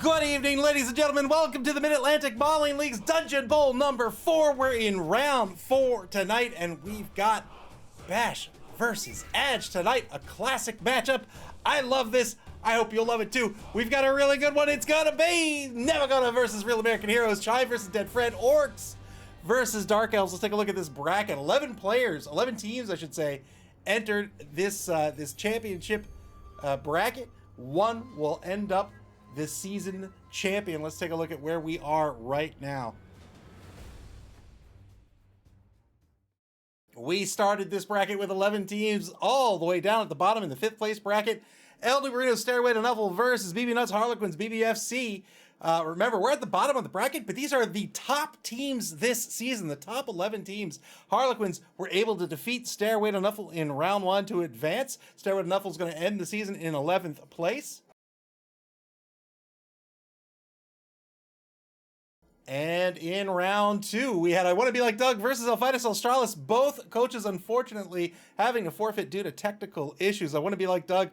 Good evening, ladies and gentlemen. Welcome to the Mid-Atlantic Bowling League's Dungeon Bowl number 4. We're in round 4 tonight, and we've got Bash versus Edge tonight, a classic matchup. I love this. I hope you'll love it too. We've got a really good one. It's gonna be Nevva versus Real American Heroes, Chai versus Dead Fred, Orcs versus Dark Elves. Let's take a look at this bracket. 11 players, 11 teams, I should say, entered this this championship bracket. One will end up this season champion. Let's take a look at where we are right now. We started this bracket with 11 teams all the way down at the bottom in the 5th place bracket. El Dubarino Stairway to Nuffle versus BB Nuts Harlequins BBFC. Remember, we're at the bottom of the bracket, but these are the top teams this season, the top 11 teams. Harlequins were able to defeat Stairway to Nuffle in round 1 to advance. Stairway to Nuffle is going to end the season in 11th place. And in round 2, we had I Want to Be Like Doug versus Alphidas Australis. Both coaches, unfortunately, having to forfeit due to technical issues. I Want to Be Like Doug,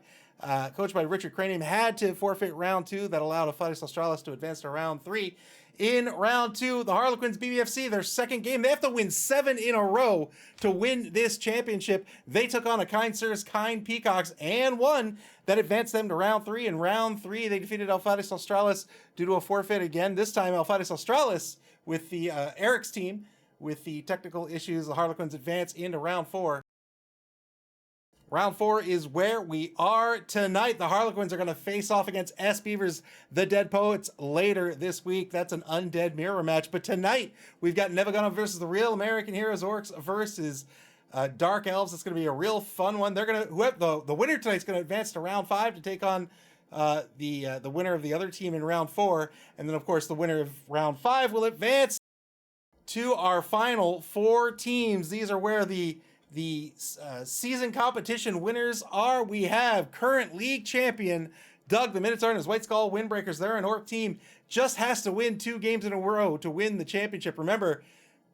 coached by Richard Cranium, had to forfeit round 2. That allowed Alphidas Australis to advance to round 3. In round 2, the Harlequins BBFC, their second game, they have to win 7 in a row to win this championship. They took on a Kind Sirs, Kind Peacocks, and won. That advanced them to round 3. In round 3, they defeated Alphidas Australis due to a forfeit again. This time, Alphidas Australis with the Eric's team. With the technical issues, the Harlequins advance into round 4. Round 4 is where we are tonight. The Harlequins are going to face off against S Beavers, the Dead Poets, later this week. That's an undead mirror match. But tonight, we've got Nevva versus the Real American Heroes, Orcs versus Dark Elves. It's going to be a real fun one. They're going to the winner tonight's going to advance to round 5 to take on the winner of the other team in round 4, and then of course the winner of round 5 will advance to our final 4 teams. These are where the season competition winners are. We have current league champion Doug the Minotaur and his White Skull Windbreakers. They're an Orc team, just has to win 2 games in a row to win the championship. Remember,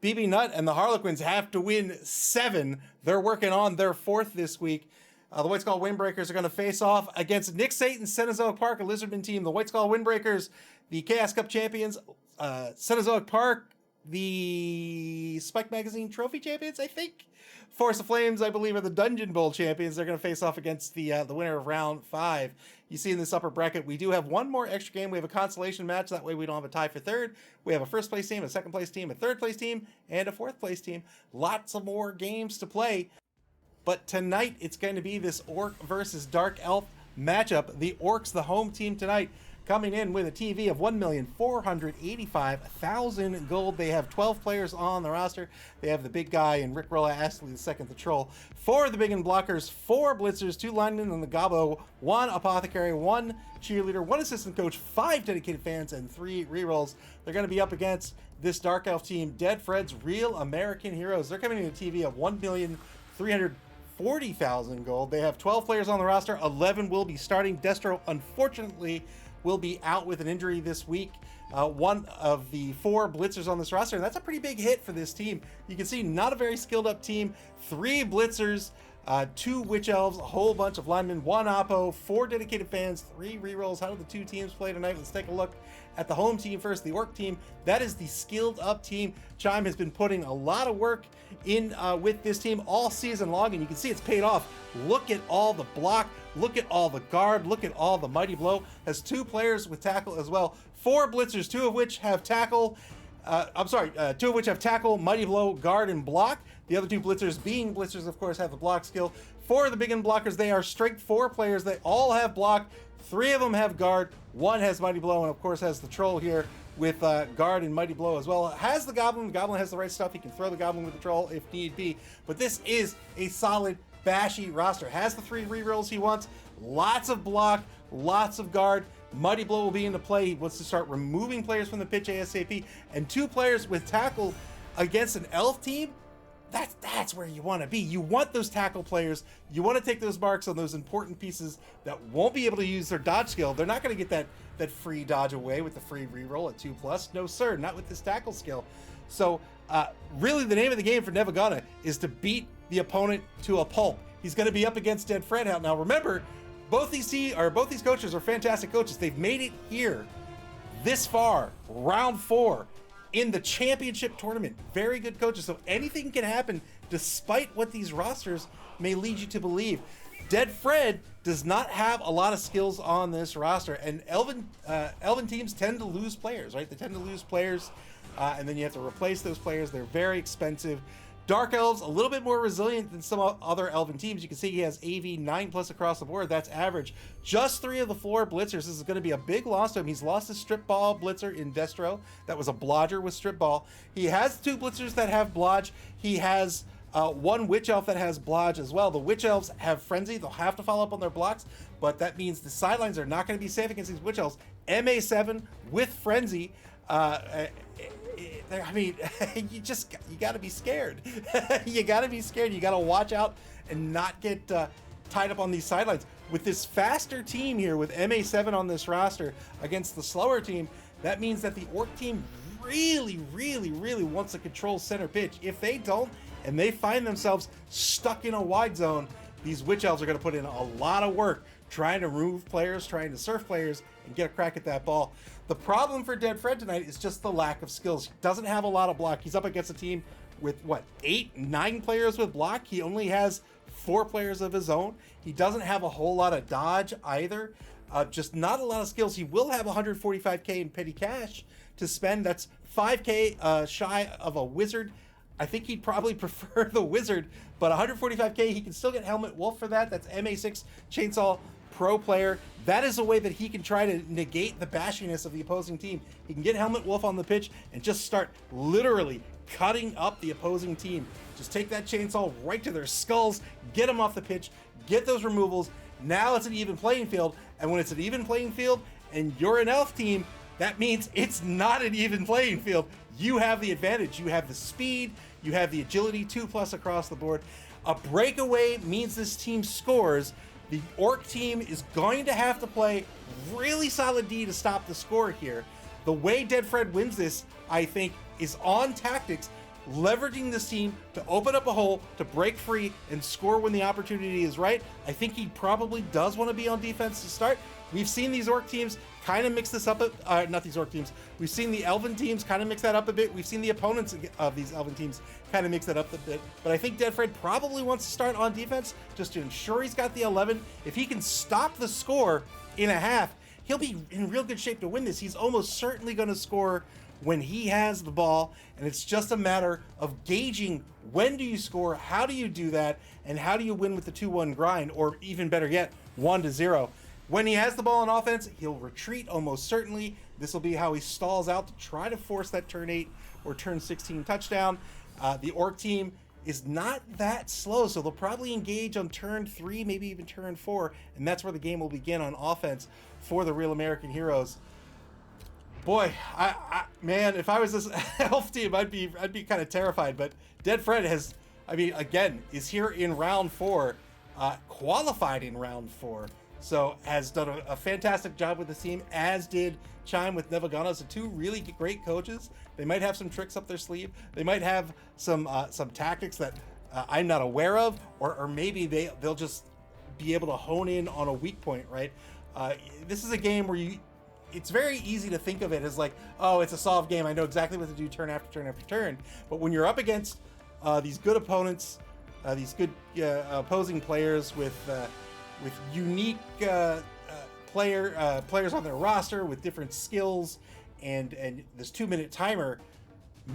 BB Nut and the Harlequins have to win 7. They're working on their 4th this week. The White Skull Windbreakers are going to face off against Nick Satan's Cenozoic Park, a Lizardman team. The White Skull Windbreakers, the Chaos Cup champions. Cenozoic Park, the Spike Magazine Trophy champions, I think. Force of Flames, I believe, are the Dungeon Bowl champions. They're going to face off against the winner of round 5. You see in this upper bracket, we do have one more extra game. We have a consolation match. That way we don't have a tie for 3rd. We have a 1st place team, a 2nd place team, a 3rd place team, and a 4th place team. Lots of more games to play. But tonight, it's going to be this Orc versus Dark Elf matchup. The Orcs, the home team tonight, coming in with a TV of 1,485,000 gold. They have 12 players on the roster. They have the big guy and Rick Rolla Astley II, the troll. 4 of the big and blockers, 4 blitzers, 2 linemen on the gobbo, 1 apothecary, 1 cheerleader, 1 assistant coach, 5 dedicated fans, and 3 rerolls. They're going to be up against this Dark Elf team, Dead Fred's Real American Heroes. They're coming in a TV of 1,340,000 gold. They have 12 players on the roster. 11 will be starting. Destro, unfortunately, will be out with an injury this week. 1 of the 4 blitzers on this roster, and that's a pretty big hit for this team. You can see not a very skilled up team. 3 blitzers, 2 witch elves, a whole bunch of linemen, 1 oppo, 4 dedicated fans, 3 rerolls. How do the 2 teams play tonight? Let's take a look at the home team first, the Orc team. That is the skilled up team. Chime has been putting a lot of work in with this team all season long, and you can see it's paid off. Look at all the block, look at all the guard, look at all the mighty blow. Has 2 players with tackle as well. 4 blitzers, 2 of which have tackle. 2 of which have tackle, mighty blow, guard, and block. The other 2 blitzers, being blitzers, of course, have the block skill. 4 of the big end blockers, they are strength 4 players. They all have block. 3 of them have guard. 1 has mighty blow, and of course has the troll here with guard and mighty blow as well. Has the goblin. The goblin has the right stuff. He can throw the goblin with the troll if need be. But this is a solid bashy roster. Has the 3 rerolls he wants. Lots of block, lots of guard. Mighty blow will be into play. He wants to start removing players from the pitch ASAP. And 2 players with tackle against an elf team. That's where you want to be. You want those tackle players. You want to take those marks on those important pieces that won't be able to use their dodge skill. They're not going to get that free dodge away with the free reroll at 2+. No sir, not with this tackle skill. So really the name of the game for Nevva is to beat the opponent to a pulp. He's going to be up against Dead Fred. Now remember, both these coaches are fantastic coaches. They've made it here this far, round 4 in the championship tournament. Very good coaches. So anything can happen despite what these rosters may lead you to believe. Dead Fred does not have a lot of skills on this roster, and Elven teams tend to lose players, right? They tend to lose players, and then you have to replace those players. They're very expensive. Dark Elves, a little bit more resilient than some other Elven teams. You can see he has AV 9+ across the board. That's average. Just 3 of the 4 blitzers. This is going to be a big loss to him. He's lost his strip ball blitzer in Destro. That was a blodger with strip ball. He has 2 blitzers that have blodge. He has 1 Witch Elf that has blodge as well. The Witch Elves have Frenzy. They'll have to follow up on their blocks, but that means the sidelines are not going to be safe against these Witch Elves. MA7 with Frenzy. I mean, you got to be scared. You got to be scared. You got to watch out and not get tied up on these sidelines. With this faster team here, with MA7 on this roster against the slower team, that means that the Orc team really, really, really wants to control center pitch. If they don't, and they find themselves stuck in a wide zone, these Witch Elves are going to put in a lot of work trying to remove players, trying to surf players, and get a crack at that ball. The problem for Dead Fred tonight is just the lack of skills. He doesn't have a lot of block. He's up against a team with, what, 8, 9 players with block? He only has 4 players of his own. He doesn't have a whole lot of dodge either. Just not a lot of skills. He will have 145k in petty cash to spend. That's 5k shy of a wizard. I think he'd probably prefer the wizard, but 145k, he can still get Helmet Wolf for that. That's MA6 Chainsaw Pro player. That is a way that he can try to negate the bashiness of the opposing team. He can get Helmet Wolf on the pitch and just start literally cutting up the opposing team. Just take that chainsaw right to their skulls, get them off the pitch, get those removals. Now it's an even playing field, and when it's an even playing field and you're an elf team, that means it's not an even playing field. You have the advantage. You have the speed, you have the agility, 2+ across the board. A breakaway means this team scores. The Orc team is going to have to play really solid D to stop the score here. The way Dead Fred wins this, I think, is on tactics, leveraging this team to open up a hole, to break free, and score when the opportunity is right. I think he probably does want to be on defense to start. We've seen these Orc teams kind of mix this up, not these Orc teams. We've seen the Elven teams kind of mix that up a bit. We've seen the opponents of these Elven teams kind of mix that up a bit. But I think Dead Fred probably wants to start on defense just to ensure he's got the 11. If he can stop the score in a half, he'll be in real good shape to win this. He's almost certainly going to score when he has the ball, and it's just a matter of gauging when do you score, how do you do that, and how do you win with the 2-1 grind, or even better yet, 1-0. When he has the ball on offense, he'll retreat almost certainly. This will be how he stalls out to try to force that turn 8 or turn 16 touchdown. The Orc team is not that slow, so they'll probably engage on turn 3, maybe even turn 4, and that's where the game will begin on offense for the Real American Heroes. Boy, man, if I was this elf team, I'd be kind of terrified. But Dead Fred has, I mean, again, is here in round 4, qualified in round 4. So has done a fantastic job with the team, as did Chime with Nevva. So 2 really great coaches. They might have some tricks up their sleeve. They might have some tactics that I'm not aware of, or maybe they'll just be able to hone in on a weak point, right? This is a game where it's very easy to think of it as like, oh, it's a solved game. I know exactly what to do turn after turn after turn. But when you're up against these good opponents, these good opposing players with unique players on their roster with different skills, and this 2-minute timer,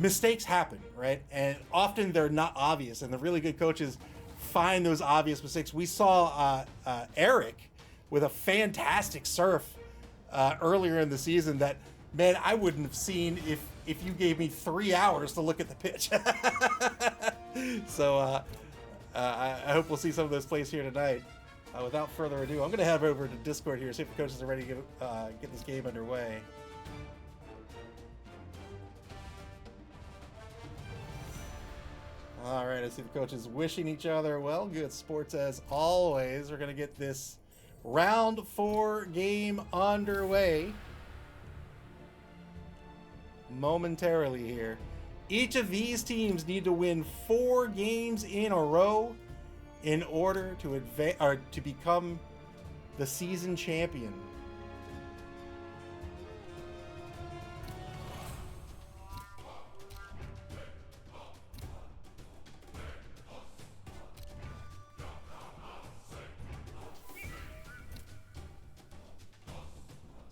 mistakes happen, right? And often they're not obvious, and the really good coaches find those obvious mistakes. We saw Eric with a fantastic surf earlier in the season that, man, I wouldn't have seen if you gave me 3 hours to look at the pitch. So I hope we'll see some of those plays here tonight. Without further ado, I'm going to head over to Discord here, see if the coaches are ready to get this game underway. All right, I see the coaches wishing each other well. Good sports as always. We're going to get this round 4 game underway momentarily here. Each of these teams need to win 4 games in a row in order to advance or to become the season champion.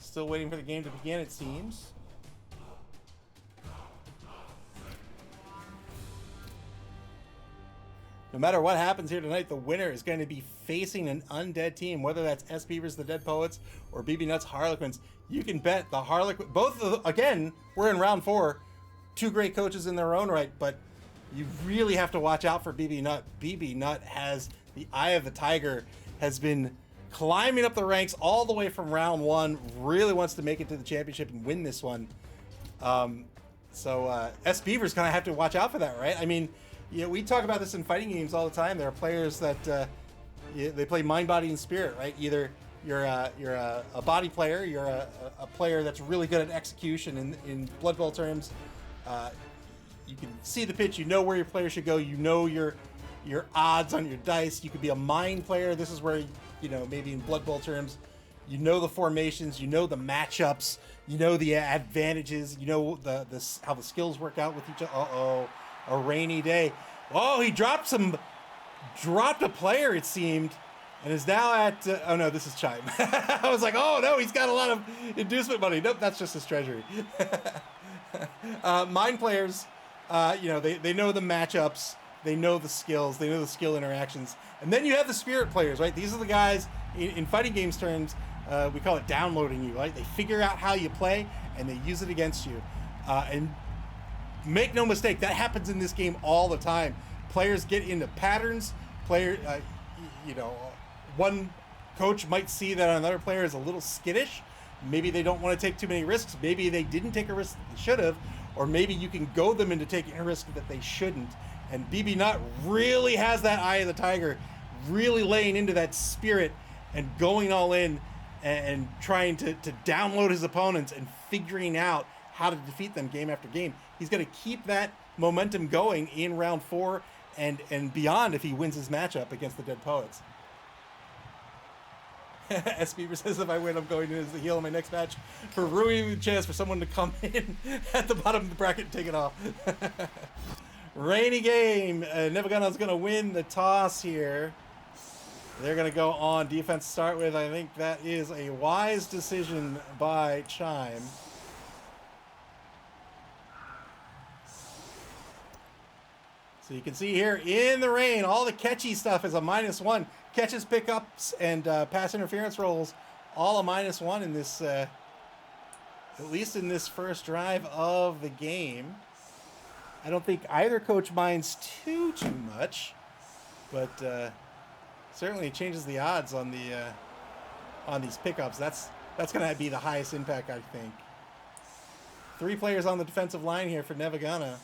Still waiting for the game to begin, it seems. No matter what happens here tonight, the winner is going to be facing an undead team, whether that's S. Beavers, the Dead Poets, or BB Nuts Harlequins. You can bet the Harlequin, both of the, again, we're in round 4. 2 great coaches in their own right, but you really have to watch out for BB Nut. BB Nut has the eye of the tiger, has been climbing up the ranks all the way from round 1, really wants to make it to the championship and win this one. S. Beavers kind of have to watch out for that, right? I mean, yeah, we talk about this in fighting games all the time. There are players that they play mind, body, and spirit, right? Either you're a body player, you're a player that's really good at execution in Blood Bowl terms. You can see the pitch, you know where your player should go, you know your odds on your dice. You could be a mind player. This is where, you know, maybe in Blood Bowl terms, you know the formations, you know the matchups, you know the advantages, you know how the skills work out with each other. Uh-oh. A rainy day. Oh, he dropped a player, it seemed, and is now at, oh no, this is Chime. I was like, oh no, he's got a lot of inducement money. Nope, that's just his treasury. Mind players, you know, they know the matchups, they know the skills, they know the skill interactions. And then you have the spirit players, right? These are the guys, in fighting games terms, we call it downloading you, right? They figure out how you play, and they use it against you. And make no mistake, that happens in this game all the time. Players get into patterns. You know, one coach might see that another player is a little skittish. Maybe they don't want to take too many risks. Maybe they didn't take a risk that they should have. Or maybe you can goad them into taking a risk that they shouldn't. And BB Nut really has that eye of the tiger, really laying into that spirit and going all in and trying to download his opponents and figuring out how to defeat them game after game. He's going to keep that momentum going in round 4 and beyond if he wins his matchup against the Dead Poets. S. Beaver says, if I win, I'm going in as the heel in my next match for ruining the chance for someone to come in at the bottom of the bracket and take it off. Rainy game. Nevva is going to win the toss here. They're going to go on defense to start with. I think that is a wise decision by Chime. So you can see here in the rain, all the catchy stuff is a -1. Catches, pickups, and pass interference rolls, all a -1 in this, at least in this first drive of the game. I don't think either coach minds too much, but certainly it changes the odds on these pickups. That's going to be the highest impact, I think. 3 players on the defensive line here for Nevva.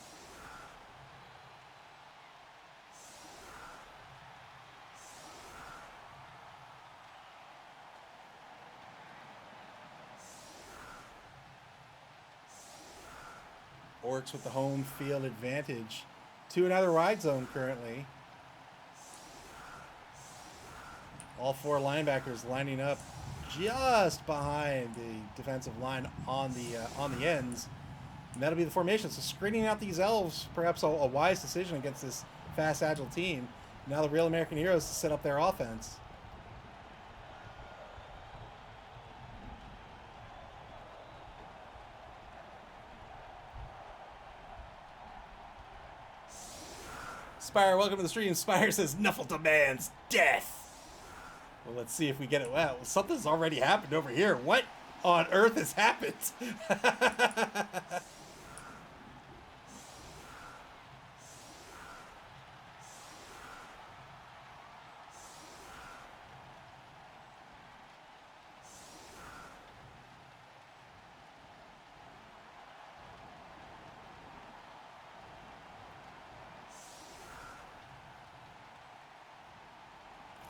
Orcs with the home field advantage to another ride zone currently. All 4 linebackers lining up just behind the defensive line on the ends. And that'll be the formation. So screening out these elves, perhaps a wise decision against this fast, agile team. Now the Real American Heroes to set up their offense. Spire, welcome to the stream. Spire says, Nuffle demands death. Well, let's see if we get it. Well, something's already happened over here. What on earth has happened?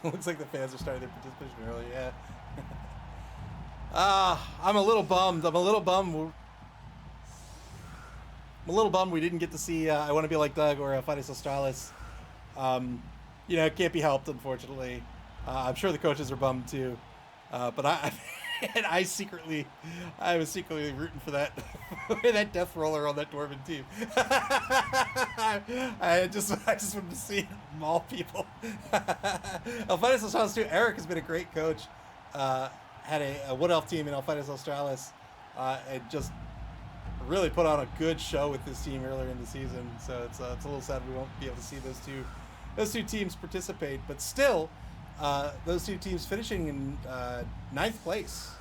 Looks like the fans are starting their participation early, yeah. I'm a little bummed. I'm a little bummed we didn't get to see I Want to Be Like Doug or Fides Australis. You know, it can't be helped, unfortunately. I'm sure the coaches are bummed too. But I was secretly rooting for that that death roller on that Dwarven team. I just wanted to see maul people. Fides Australis too. Eric has been a great coach. had a Wood Elf team in Elfitis Australis, and just really put on a good show with this team earlier in the season. So it's a little sad we won't be able to see those two teams participate. But still, those two teams finishing in 9th place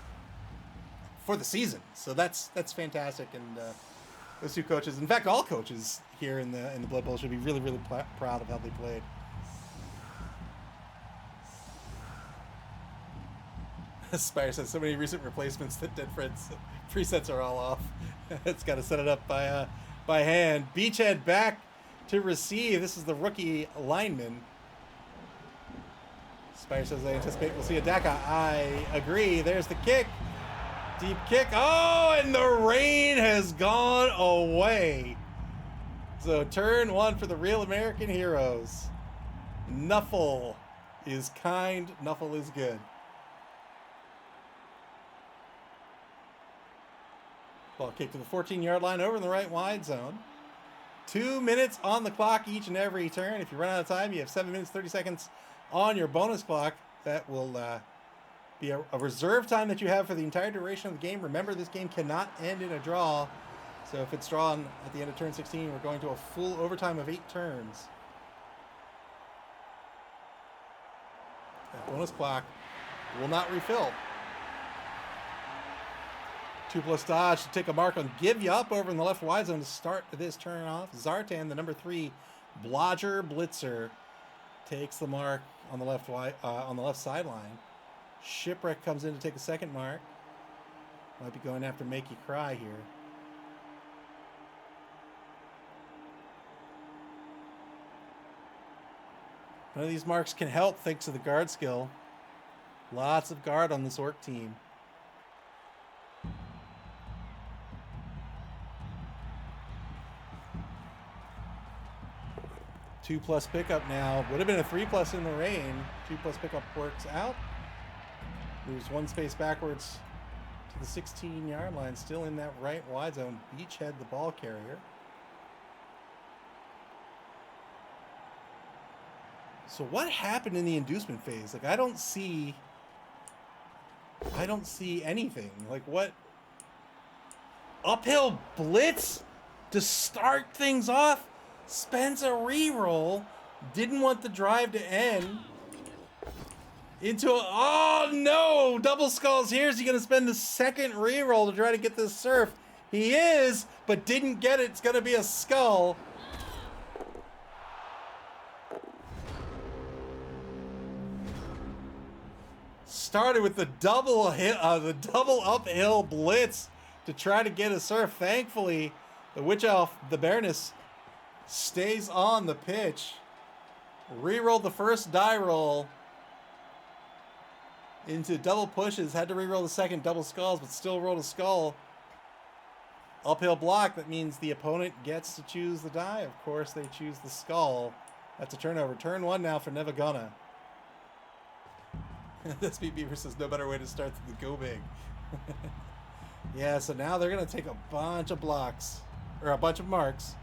for the season. So that's fantastic. And those two coaches, in fact, all coaches here in the Blood Bowl should be really, really proud of how they played. Spire says so many recent replacements that Dead Fred's presets are all off. It's got to set it up by hand. Beachhead back to receive. This is the rookie lineman. Spire says they anticipate we'll see a Daka. I agree. There's the kick. Deep kick. Oh, and the rain has gone away. So turn 1 for the real American heroes. Nuffle is kind. Nuffle is good. Ball kick to the 14-yard line over in the right wide zone. 2 minutes on the clock each and every turn. If you run out of time, you have 7 minutes, 30 seconds on your bonus clock. That will be a reserve time that you have for the entire duration of the game. Remember, this game cannot end in a draw. So if it's drawn at the end of turn 16, we're going to a full overtime of 8 turns. That bonus clock will not refill. 2+ dodge to take a mark on Give Ya Up over in the left wide zone to start this turn off. Zartan, the number 3 Blodger Blitzer, takes the mark on the left sideline. Shipwreck comes in to take a second mark. Might be going after Make You Cry here. None of these marks can help thanks to the guard skill. Lots of guard on this Orc team. 2+ pickup now. Would have been a 3+ in the rain. 2+ pickup works out. Moves 1 space backwards to the 16-yard line. Still in that right wide zone. Beachhead, the ball carrier. So what happened in the inducement phase? Like, I don't see anything. Like, what? Uphill blitz to start things off. Spends a reroll. Didn't want the drive to end. Oh no! Double skulls here. Is he going to spend the second reroll to try to get this surf? He is, but didn't get it. It's going to be a skull. Started with the double uphill blitz to try to get a surf. Thankfully, the Witch Elf, the Baroness, stays on the pitch. Rerolled the first die roll into double pushes. Had to reroll the second double skulls, but still rolled a skull. Uphill block. That means the opponent gets to choose the die. Of course, they choose the skull. That's a turnover. Turn 1 now for Nevva. This Beaver says no better way to start than to go big. Yeah, so now they're going to take a bunch of blocks, or a bunch of marks.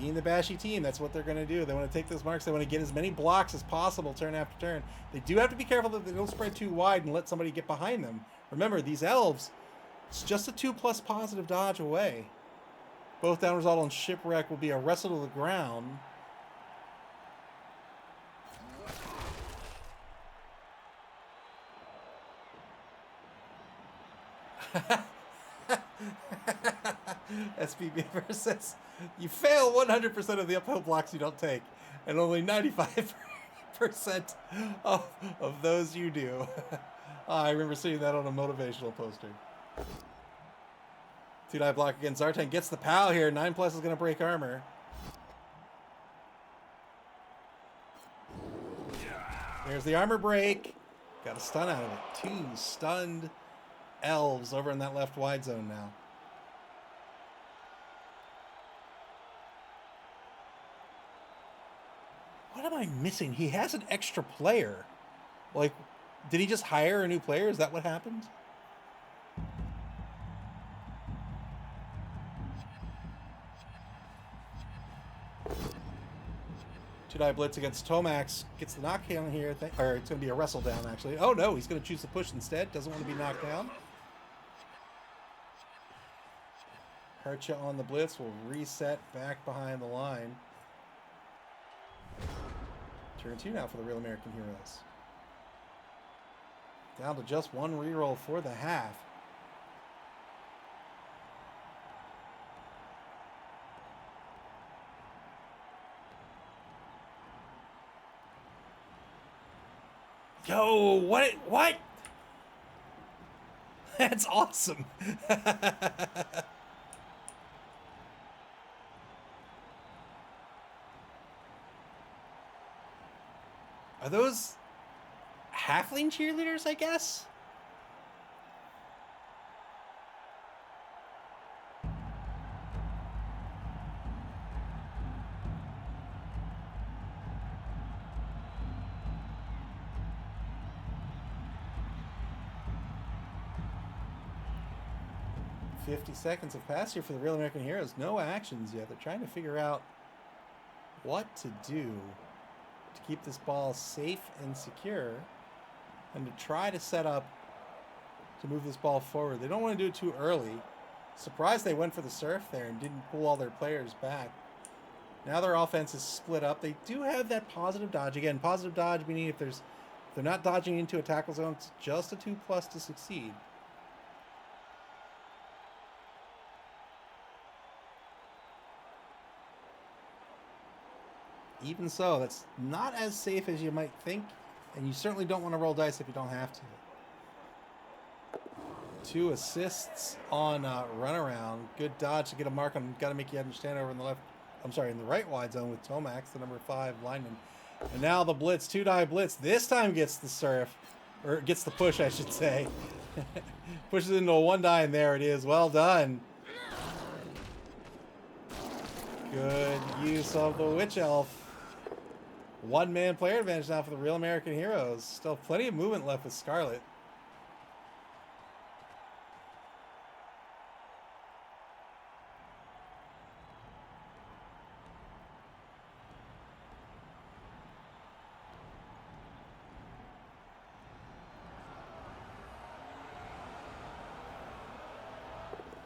Being the bashy team, that's what they're going to do. They want to take those marks. They want to get as many blocks as possible turn after turn. They do have to be careful that they don't spread too wide and let somebody get behind them. Remember, these elves, it's just a 2+ positive dodge away. Both down result on Shipwreck will be a wrestle to the ground. SB Beaver says, you fail 100% of the uphill blocks you don't take, and only 95% of those you do. I remember seeing that on a motivational poster. 2-die block against Zartan. Gets the POW here. 9+ is going to break armor. There's the armor break. Got a stun out of it. 2 stunned elves over in that left wide zone now. What am I missing? He has an extra player. Like, did he just hire a new player? Is that what happened? Two-die blitz against Tomax. Gets the knockdown here. Or it's going to be a wrestle down, actually. Oh, no. He's going to choose to push instead. Doesn't want to be knocked down. Hercha on the blitz will reset back behind the line. Turn 2 now for the Real American Heroes. Down to just one reroll for the half. Yo, what? That's awesome. Are those halfling cheerleaders, I guess? "50 seconds have passed here for the Real American Heroes. No actions yet. They're trying to figure out what to do to keep this ball safe and secure and to try to set up to move this ball forward. They don't want to do it too early. Surprised they went for the surf there and didn't pull all their players back. Now their offense is split up. They do have that positive dodge. Again, positive dodge meaning if they're not dodging into a tackle zone, it's just a 2+ to succeed. Even so, that's not as safe as you might think, and you certainly don't want to roll dice if you don't have to. 2 assists on runaround. Good dodge to get a mark on. Got to make you understand over in the left. I'm sorry, in the right wide zone with Tomax, the number 5 lineman. And now the blitz, 2-die blitz. This time gets the surf, or gets the push, I should say. Pushes into a 1-die, and there it is. Well done. Good use of the Witch Elf. 1-man player advantage now for the Real American Heroes. Still plenty of movement left with Scarlet.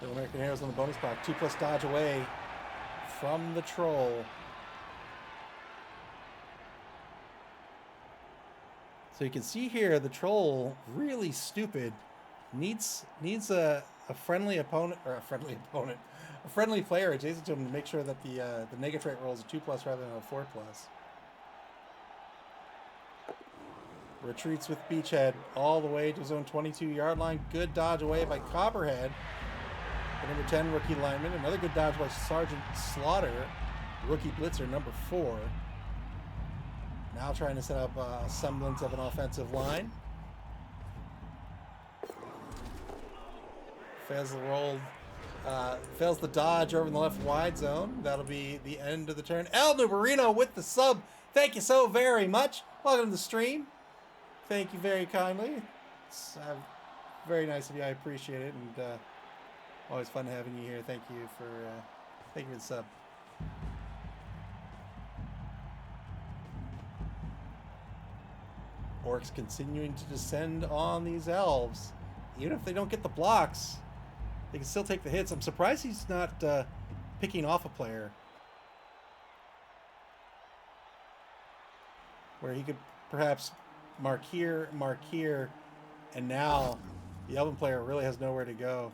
Real American Heroes on the bonus block. 2+ dodge away from the troll. So you can see here the troll, really stupid, needs a friendly opponent, or a friendly player adjacent to him to make sure that the Negatrait rolls a 2+ rather than a 4+. Retreats with Beachhead all the way to his own 22-yard line. Good dodge away by Copperhead, the number 10 rookie lineman. Another good dodge by Sergeant Slaughter, rookie blitzer number 4. Now trying to set up a semblance of an offensive line. Fails the roll. Fails the dodge over in the left wide zone. That'll be the end of the turn. El Nubarino with the sub. Thank you so very much. Welcome to the stream. Thank you very kindly. It's very nice of you. I appreciate it. And always fun having you here. Thank you for the sub. Orcs continuing to descend on these elves. Even if they don't get the blocks, they can still take the hits. I'm surprised he's not picking off a player where he could perhaps mark here, and now the elven player really has nowhere to go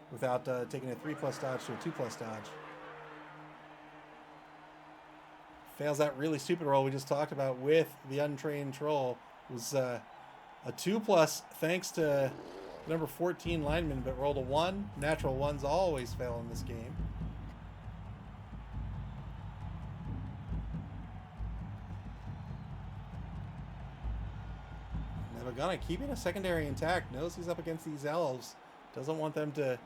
without taking a 3+ dodge to a 2+ dodge. Fails that really stupid roll we just talked about with the untrained troll. It was a 2+ thanks to number 14 lineman, but rolled a 1. Natural 1s always fail in this game. Nevva keeping a secondary intact. Knows he's up against these elves. Doesn't want them to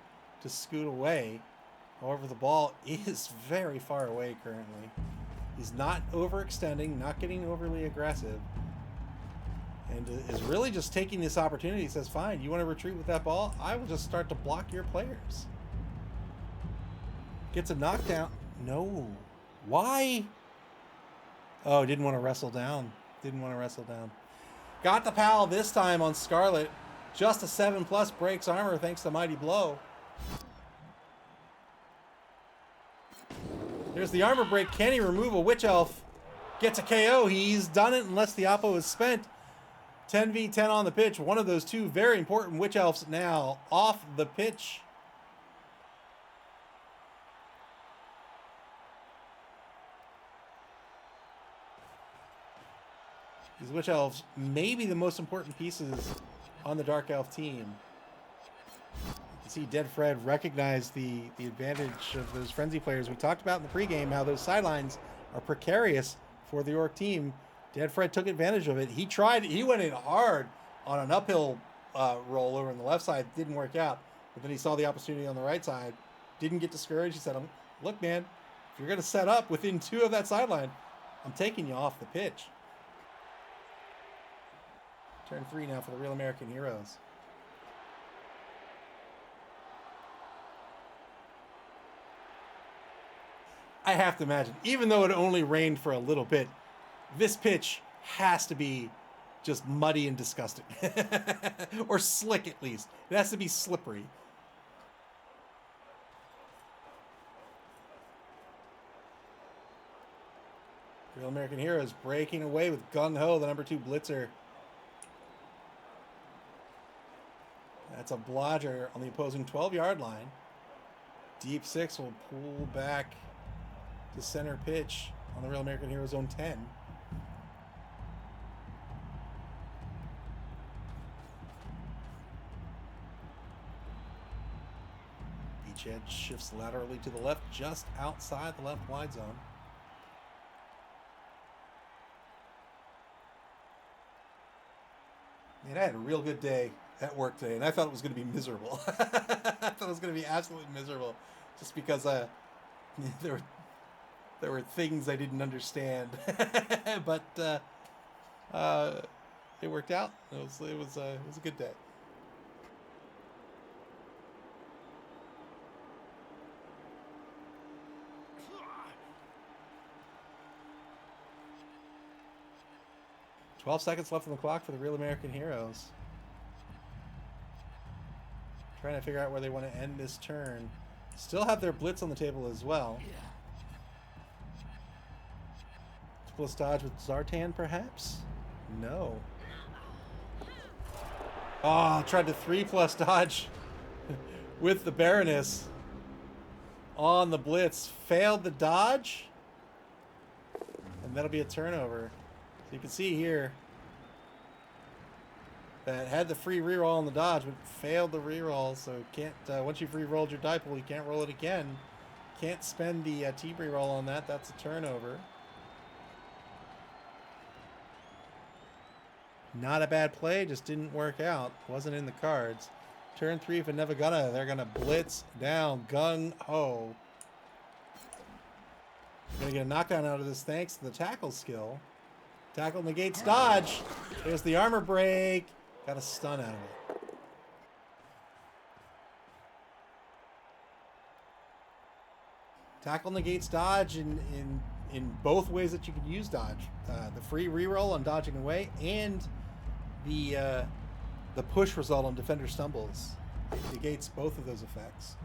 scoot away. However, the ball is very far away currently. He's not overextending, not getting overly aggressive, and is really just taking this opportunity. He says, fine, you want to retreat with that ball? I will just start to block your players. Gets a knockdown. No. Why? Oh, didn't want to wrestle down. Didn't want to wrestle down. Got the pal this time on Scarlet. Just a 7+ breaks armor thanks to Mighty Blow. There's the armor break. Can he remove a Witch Elf? Gets a KO. He's done it unless the Oppo is spent. 10v10 on the pitch. One of those two very important Witch Elves now off the pitch. These Witch Elves may be the most important pieces on the Dark Elf team. You can see Dead Fred recognize the advantage of those Frenzy players. We talked about in the pregame how those sidelines are precarious for the Orc team. Dead Fred took advantage of it. He went in hard on an uphill roll over on the left side. Didn't work out. But then he saw the opportunity on the right side. Didn't get discouraged. He said, look, man, if you're going to set up within 2 of that sideline, I'm taking you off the pitch. Turn 3 now for the Real American Heroes. I have to imagine, even though it only rained for a little bit, this pitch has to be just muddy and disgusting. Or slick, at least. It has to be slippery. Real American Heroes breaking away with Gung Ho, the number 2 blitzer. That's a blodger on the opposing 12-yard line. Deep 6 will pull back to center pitch on the Real American Heroes zone 10. Beachhead shifts laterally to the left, just outside the left wide zone. Man, I had a real good day at work today, and I thought it was going to be miserable. I thought it was going to be absolutely miserable, just because there were things I didn't understand. But it worked out. It was a good day. $12 left on the clock for the Real American Heroes. Trying to figure out where they want to end this turn. Still have their blitz on the table as well. Plus dodge with Zartan, perhaps? No. Oh, tried to 3+ dodge with the Baroness on the blitz. Failed the dodge. And that'll be a turnover. So you can see here that had the free reroll on the dodge, but failed the reroll. So can't once you've re-rolled your die pool, you can't roll it again. Can't spend the T reroll on that. That's a turnover. Not a bad play, just didn't work out. Wasn't in the cards. Turn 3 for Nevva. They're gonna blitz down Gung Ho. Gonna get a knockdown out of this thanks to the tackle skill. Tackle negates dodge. There's the armor break. Got a stun out of it. Tackle negates dodge in both ways that you can use dodge. The free reroll on dodging away and the push result on defender stumbles. It negates both of those effects.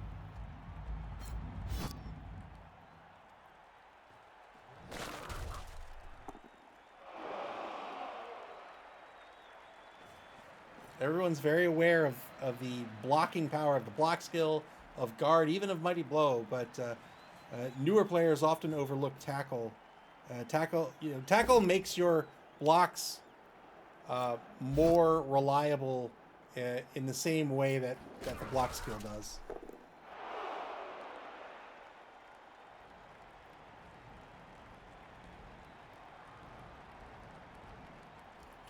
Everyone's very aware of the blocking power of the block skill, of guard, even of Mighty Blow, but newer players often overlook tackle. Tackle makes your blocks more reliable in the same way that the block skill does.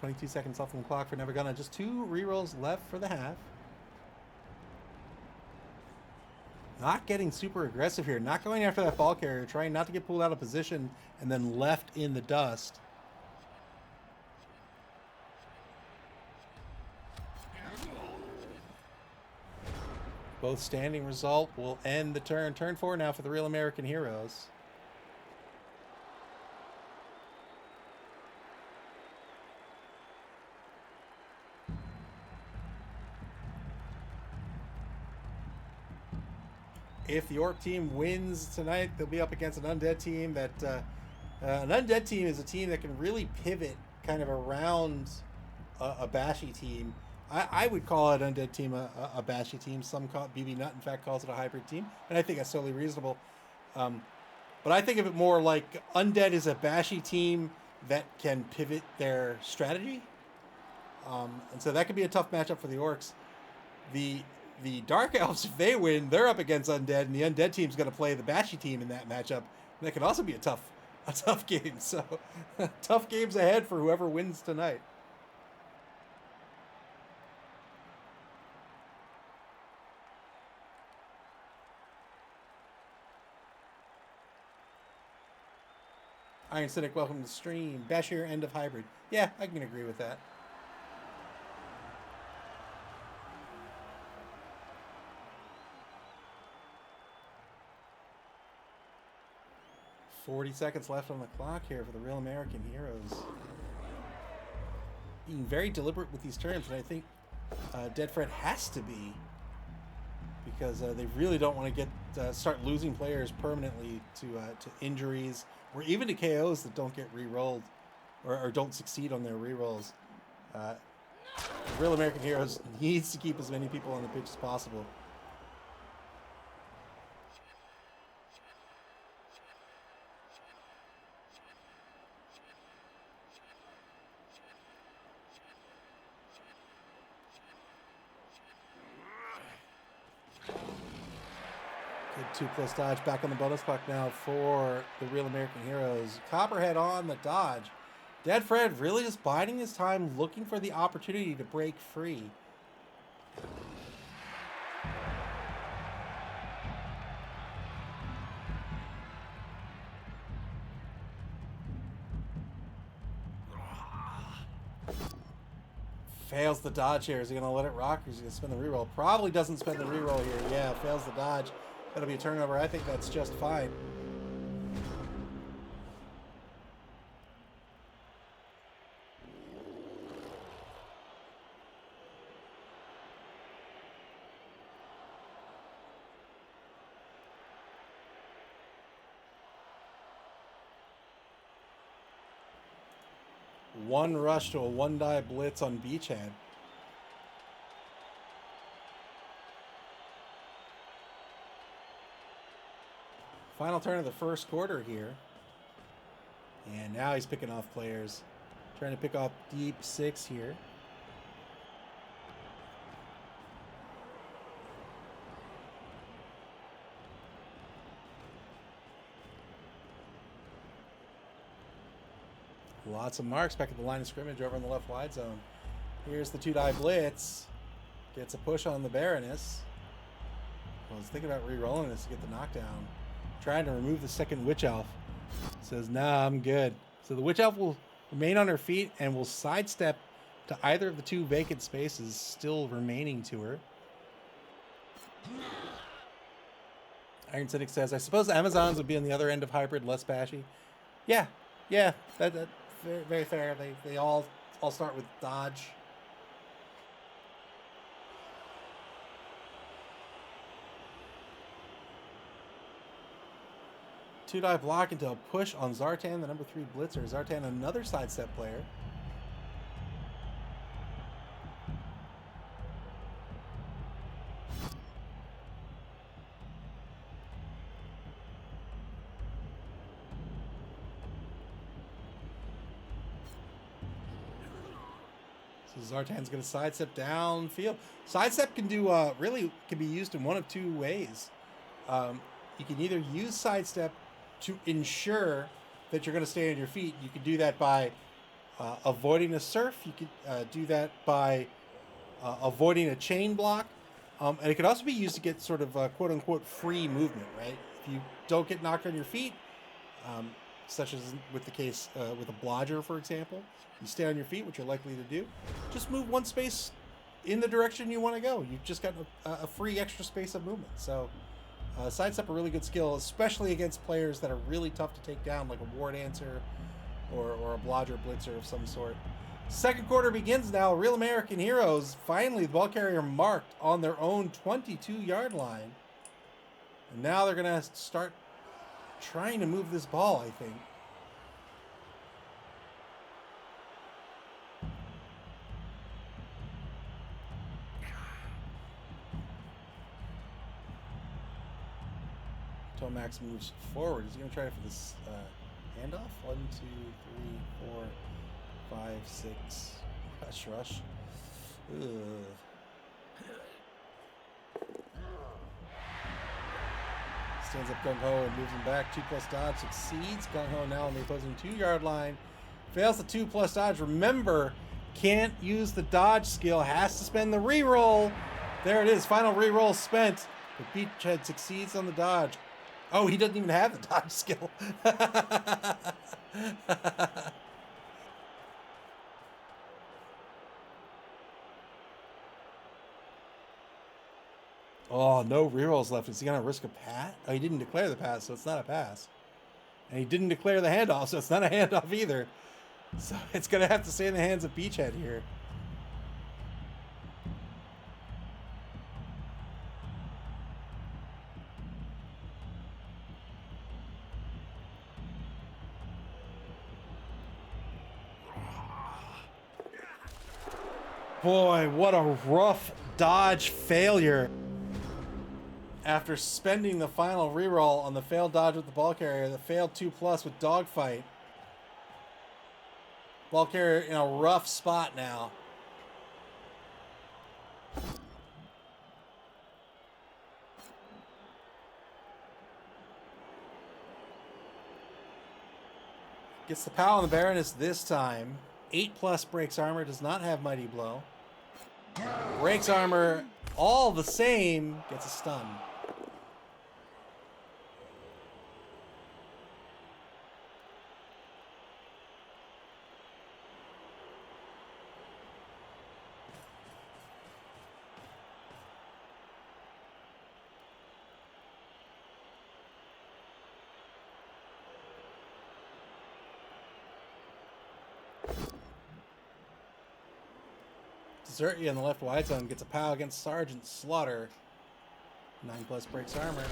$22 seconds left on the clock for Nevva. Just 2 rerolls left for the half. Not getting super aggressive here. Not going after that ball carrier. Trying not to get pulled out of position and then left in the dust. Both standing result will end the turn. Turn 4 now for the Real American Heroes. if the Orc team wins tonight, they'll be up against an Undead team that an Undead team is a team that can really pivot kind of around a Bashy team. I would call it Undead team a Bashy team. Some call it BB Nut, in fact, calls it a hybrid team, and I think that's totally reasonable. But I think of it more like Undead is a Bashy team that can pivot their strategy, and so that could be a tough matchup for the Orcs. The Dark Elves, if they win, they're up against Undead, and the Undead team's going to play the Bashy team in that matchup. And that could also be a tough game. So, tough games ahead for whoever wins tonight. Iron Cynic, welcome to the stream. Bashir, end of hybrid. Yeah, I can agree with that. $40 seconds left on the clock here for the Real American Heroes. Being very deliberate with these terms, and I think Dead Fred has to be, because they really don't want to get start losing players permanently to injuries or even to KOs that don't get re-rolled or don't succeed on their re-rolls. Real American Heroes needs to keep as many people on the pitch as possible. Good 2+ dodge back on the bonus puck now for the Real American Heroes. Copperhead on the dodge. Dead Fred really just biding his time, looking for the opportunity to break free. Fails the dodge here. Is he going to let it rock, or is he going to spin the reroll? Probably doesn't spin the reroll here. Yeah, fails the dodge. That'll be a turnover. I think that's just fine. One rush to a 1-die blitz on Beachhead. Final turn of the first quarter here. And now he's picking off players. Trying to pick off deep 6 here. Lots of marks back at the line of scrimmage over in the left wide zone. Here's the 2-die blitz. Gets a push on the Baroness. I was thinking about re-rolling this to get the knockdown. Trying to remove the second Witch Elf. Says, nah, I'm good. So the Witch Elf will remain on her feet and will sidestep to either of the 2 vacant spaces still remaining to her. Iron Cynic says, I suppose the Amazons would be on the other end of hybrid, less bashy. Yeah, that very, very fair. They all start with dodge. Two-die block into a push on Zartan, the number 3 blitzer. Zartan, another sidestep player. So Zartan's going to sidestep downfield. Sidestep can do really can be used in one of 2 ways. You can either use sidestep to ensure that you're going to stay on your feet. You can do that by avoiding a surf. You could do that by avoiding a chain block. And it could also be used to get sort of quote-unquote free movement, right? If you don't get knocked on your feet, such as with the case with a blodger, for example, you stay on your feet, which you're likely to do, just move 1 space in the direction you want to go. You've just got a free extra space of movement. So sidestep a really good skill, especially against players that are really tough to take down, like a Ward Answer or a Blodger Blitzer of some sort. Second quarter begins now. Real American Heroes, finally the ball carrier marked on their own 22-yard line. And now they're going to start trying to move this ball, I think. Tomax moves forward. Is he going to try for this handoff? 1, 2, 3, 4, 5, 6. Rush. Ugh. Stands up Gung Ho and moves him back. 2+ dodge succeeds. Gung Ho now on the opposing 2-yard line. Fails the 2+ dodge. Remember, can't use the dodge skill. Has to spend the reroll. There it is. Final reroll spent. But Beachhead succeeds on the dodge. Oh, he doesn't even have the dodge skill. Oh, no rerolls left. Is he going to risk a pass? Oh, he didn't declare the pass, so it's not a pass. And he didn't declare the handoff, so it's not a handoff either. So it's going to have to stay in the hands of Beachhead here. Boy, what a rough dodge failure. After spending the final reroll on the failed dodge with the ball carrier, the failed 2+ with dogfight. Ball carrier in a rough spot now. Gets the POW on the Baroness this time. 8+ breaks armor, does not have Mighty Blow. Breaks armor all the same, gets a stun. Desertia in the left wide zone gets a POW against Sergeant Slaughter. 9+ breaks armor.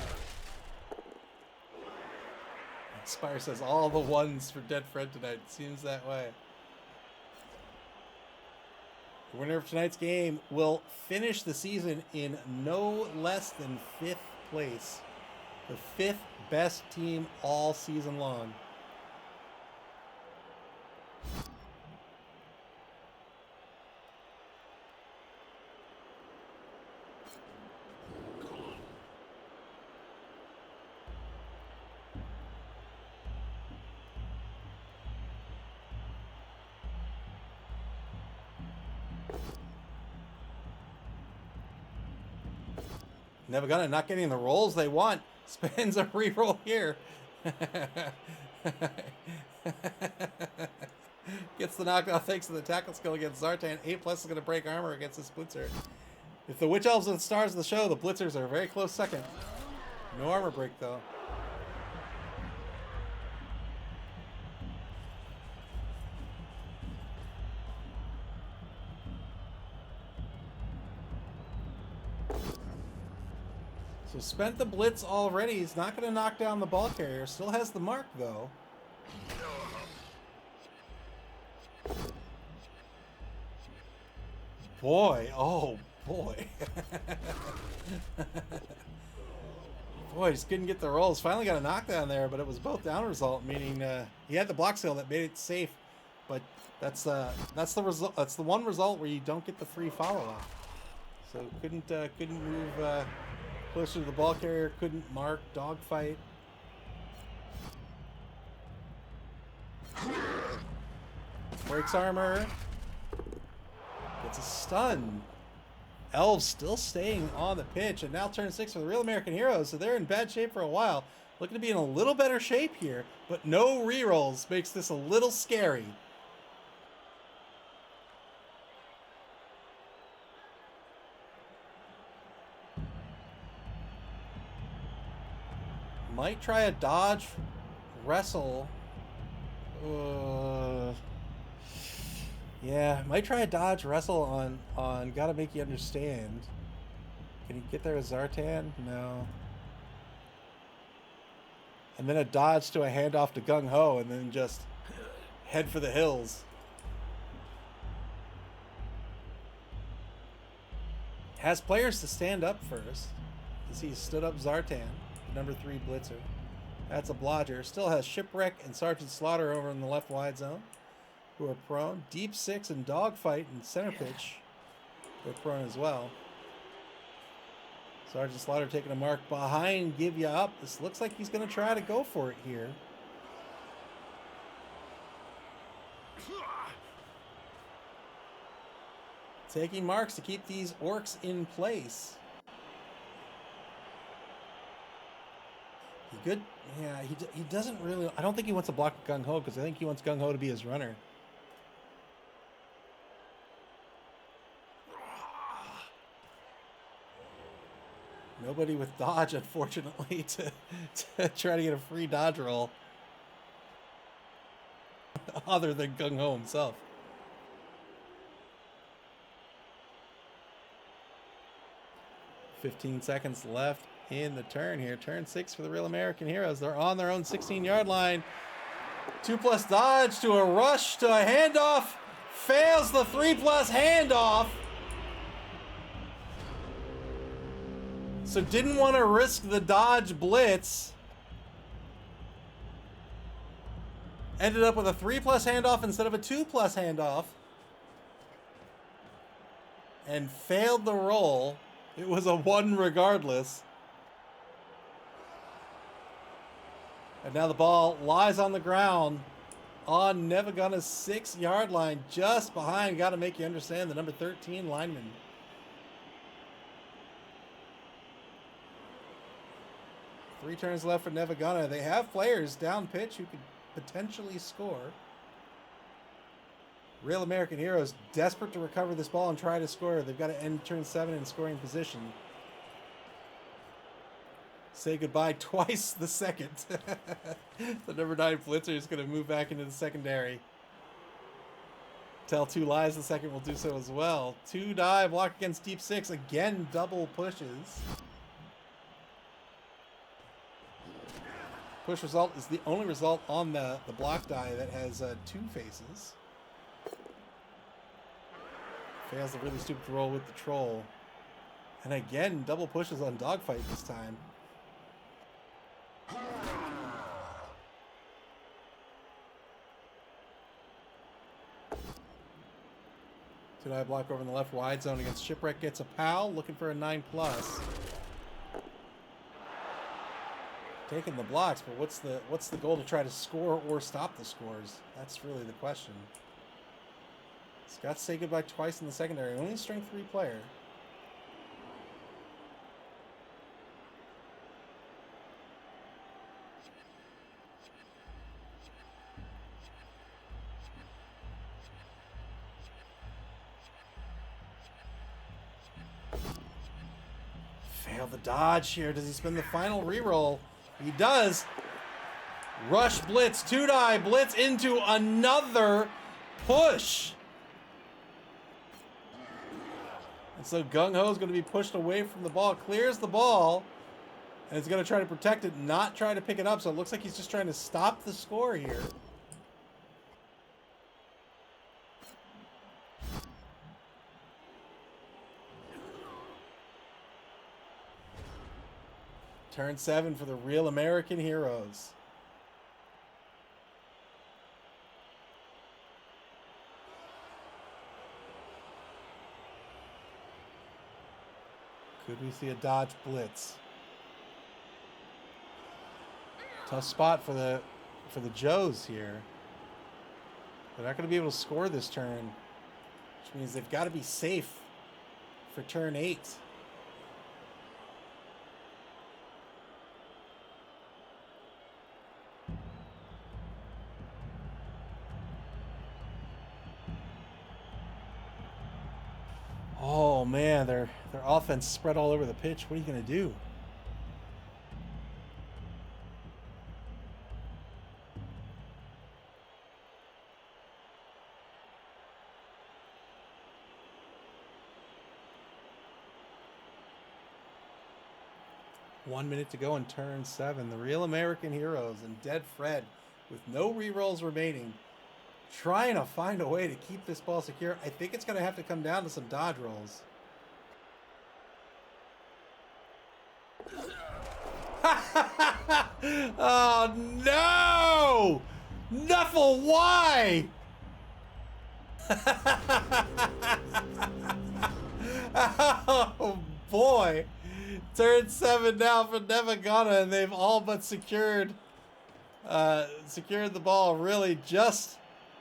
Spire says all the ones for Dead Fred tonight. Seems that way. The winner of tonight's game will finish the season in no less than 5th place. The 5th best team all season long. Nevva Gunna not getting the rolls they want. Spends a reroll here. Gets the knockdown thanks to the tackle skill against Zartan. 8+ is going to break armor against this Blitzer. If the Witch Elves are the stars of the show, the Blitzers are a very close second. No armor break, though. So spent the blitz already. He's not going to knock down the ball carrier. Still has the mark, though. Boy. Oh, boy. Boy, just couldn't get the rolls. Finally got a knockdown there, but it was both down result, meaning he had the block skill that made it safe. But that's the result. That's the one result where you don't get the free follow-up. So couldn't move closer to the ball carrier, couldn't mark, dogfight. Breaks armor. Gets a stun. Elves still staying on the pitch, and now turn 6 for the Real American Heroes, so they're in bad shape for a while. Looking to be in a little better shape here, but no rerolls makes this a little scary. Might try a dodge wrestle. Yeah, might try a dodge wrestle on Gotta Make You Understand. Can he get there with Zartan? No. And then a dodge to a handoff to Gung Ho, and then just head for the hills. Has players to stand up first. You see, he stood up Zartan, the number 3 blitzer. That's a blodger. Still has Shipwreck and Sergeant Slaughter over in the left wide zone, who are prone. Deep 6 and Dogfight and center pitch, who are prone as well. Sergeant Slaughter taking a mark behind, give you up. This looks like he's going to try to go for it here. Taking marks to keep these orcs in place. He good. Yeah, he doesn't really. I don't think he wants to block Gung Ho because I think he wants Gung Ho to be his runner. Nobody with dodge, unfortunately, to try to get a free dodge roll. Other than Gung Ho himself. "15 seconds left in the turn here. Turn 6 for the Real American Heroes. They're on their own 16-yard line. 2+ dodge to a rush to a handoff. Fails the 3+ handoff. So didn't want to risk the dodge blitz. Ended up with a 3+ handoff instead of a 2+ handoff. And failed the roll. It was a 1 regardless. And now the ball lies on the ground on Nevvagana's 6-yard line, just behind, got to make you understand, the number 13 lineman. Three turns left for Nevvagana. They have players down pitch who could potentially score. Real American Heroes desperate to recover this ball and try to score. They've got to end turn 7 in scoring position. Say goodbye twice the second. The number 9 blitzer is going to move back into the secondary. Tell 2 lies the second will do so as well. 2 die, block against deep 6. Again, double pushes. Push result is the only result on the block die that has 2 faces. Fails the really stupid roll with the troll. And again, double pushes on Dogfight this time. Two-die block over in the left wide zone against Shipwreck. Gets a pal, looking for a 9+. Taking the blocks, but what's the goal to try to score or stop the scores? That's really the question. He's got to say goodbye twice in the secondary. Only strength 3 player. Fail the dodge here. Does he spin the final reroll? He does. Rush blitz, 2-die blitz into another push. And so Gung Ho is going to be pushed away from the ball, clears the ball, and is going to try to protect it, not try to pick it up. So it looks like he's just trying to stop the score here. Turn 7 for the Real American Heroes. Could we see a dodge blitz? Tough spot for the Joes here. They're not going to be able to score this turn, which means they've got to be safe for turn 8. Oh man, their offense spread all over the pitch. What are you going to do? 1 minute to go in turn 7. The Real American Heroes and Dead Fred with no rerolls remaining, trying to find a way to keep this ball secure. I think it's going to have to come down to some dodge rolls. Oh no! Nevva, why? Oh boy. Turn 7 now for Nevva, and they've all but secured the ball. Really just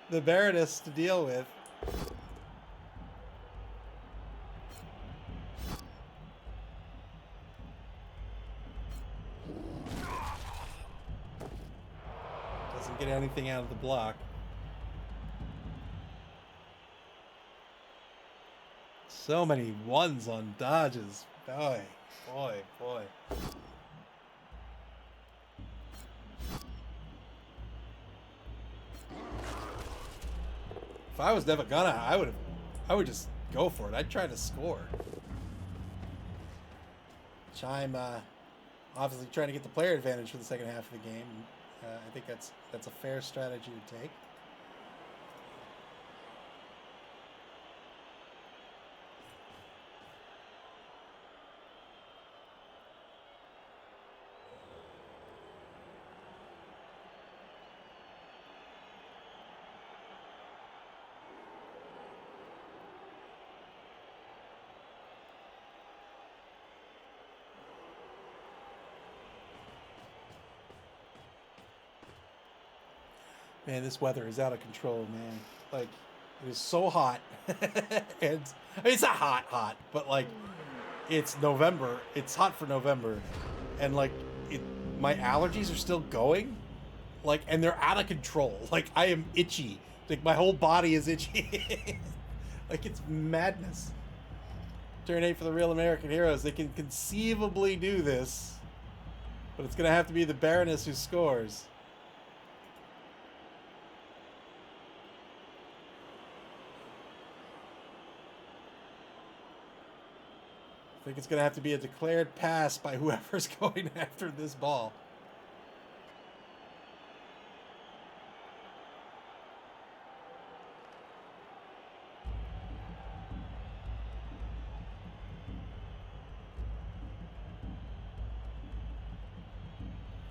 the Baroness to deal with. Doesn't get anything out of the block. So many ones on dodges. Boy, boy, boy. If I was Nevva, I would just go for it. I'd try to score. Chime, obviously trying to get the player advantage for the second half of the game. I think that's a fair strategy to take. Man, this weather is out of control, man. Like, it is so hot. And I mean, it's not hot, but like, it's November. It's hot for November, and like, my allergies are still going. Like, and they're out of control. Like, I am itchy. Like, my whole body is itchy. Like, it's madness. Turn 8 for the Real American Heroes. They can conceivably do this, but it's gonna have to be the Baroness who scores. I think it's going to have to be a declared pass by whoever's going after this ball.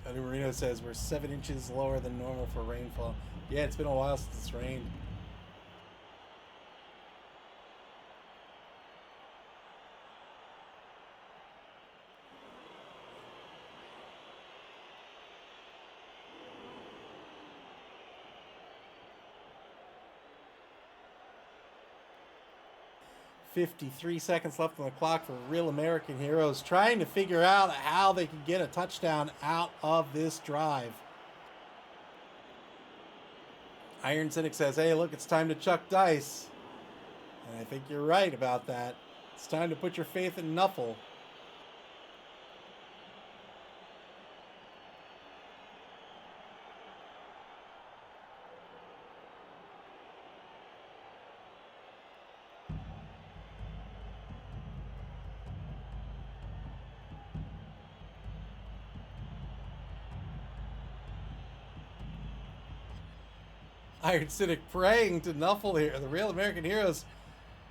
Tony Marino says we're 7 inches lower than normal for rainfall. Yeah, it's been a while since it's rained. .53 seconds left on the clock for Real American Heroes, trying to figure out how they can get a touchdown out of this drive. Iron Cynic says, hey, look, it's time to chuck dice. And I think you're right about that. It's time to put your faith in Nuffle. Iron Cynic praying to Nuffle here. The Real American Heroes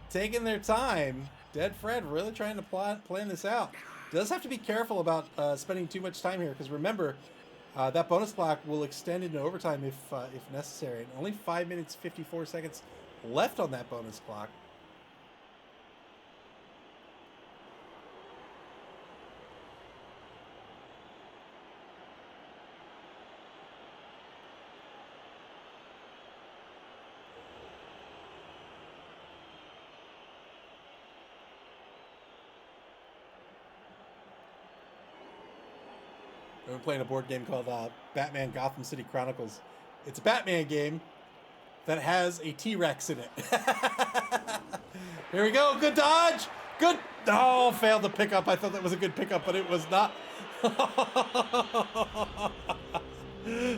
taking their time. Dead Fred really trying to plan this out. Does have to be careful about spending too much time here, because remember, that bonus clock will extend into overtime if necessary. And only 5 minutes 54 seconds left on that bonus clock. We're playing a board game called Batman Gotham City Chronicles. It's a Batman game that has a T-Rex in it. Here we go. Good dodge. Good. Oh, failed the pickup. I thought that was a good pickup, but it was not.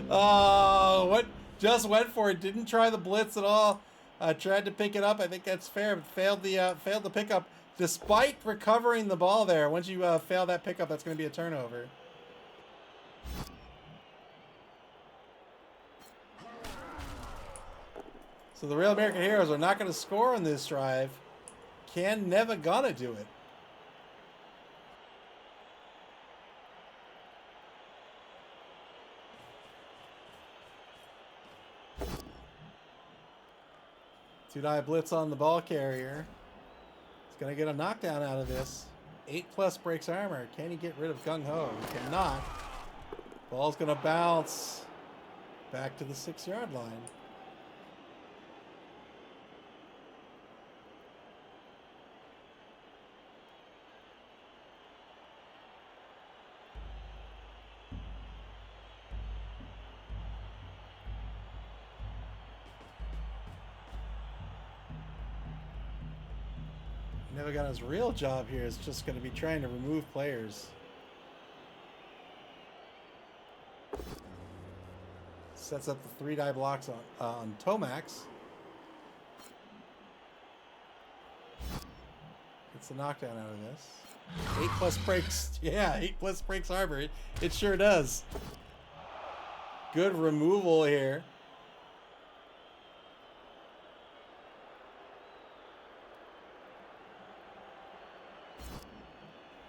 Oh, what? Just went for it. Didn't try the blitz at all. Tried to pick it up. I think that's fair, but failed the pickup. Despite recovering the ball there, once you fail that pickup, that's going to be a turnover. So the Real American Heroes are not going to score on this drive. Can Nevva gonna do it? Two-die blitz on the ball carrier. He's going to get a knockdown out of this. 8+ breaks armor. Can he get rid of Gung Ho? He cannot. Ball's going to bounce back to the 6-yard line. Nevva got his real job here is just going to be trying to remove players. Sets up the 3-die blocks on Tomax. Gets the knockdown out of this. 8+ breaks. Yeah, 8+ breaks armor. It sure does. Good removal here.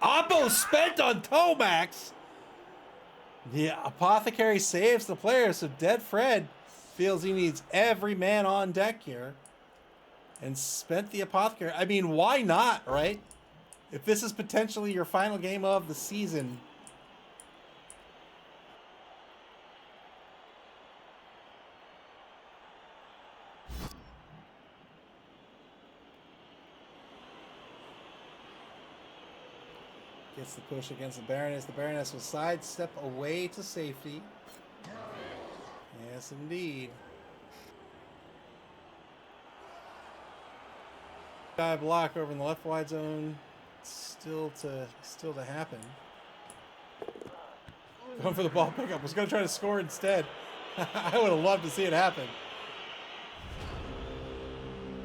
Oppo spent on Tomax. The Apothecary saves the player, so Dead Fred feels he needs every man on deck here. And spent the Apothecary. I mean, why not, right? If this is potentially your final game of the season. Gets the push against the Baroness. The Baroness will sidestep away to safety. Yes, indeed. Dive block over in the left wide zone. Still to happen. Going for the ball pickup. Was going to try to score instead. I would have loved to see it happen.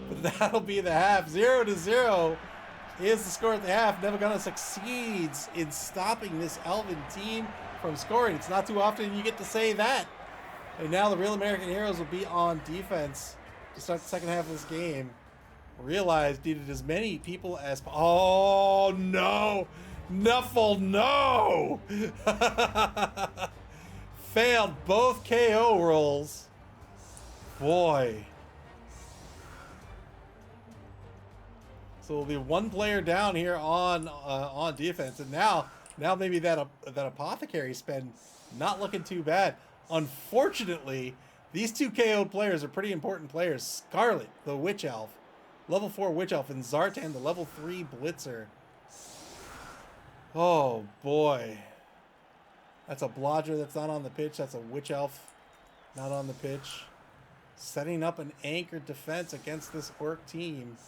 But that'll be the half. 0-0 is the score at the half. Nevva succeeds in stopping this Elven team from scoring. It's not too often you get to say that. And now the Real American Heroes will be on defense to start the second half of this game. Realized needed as many people as... Oh, no! Nuffle, no! Failed both KO rolls. Boy. So we'll be one player down here on defense, and now maybe that Apothecary spend not looking too bad. Unfortunately, these two KO'd players are pretty important players. Scarlet, the Witch Elf, level 4 Witch Elf, and Zartan, the level 3 Blitzer. Oh boy, that's a Blodger that's not on the pitch. That's a Witch Elf not on the pitch, setting up an anchored defense against this Orc team.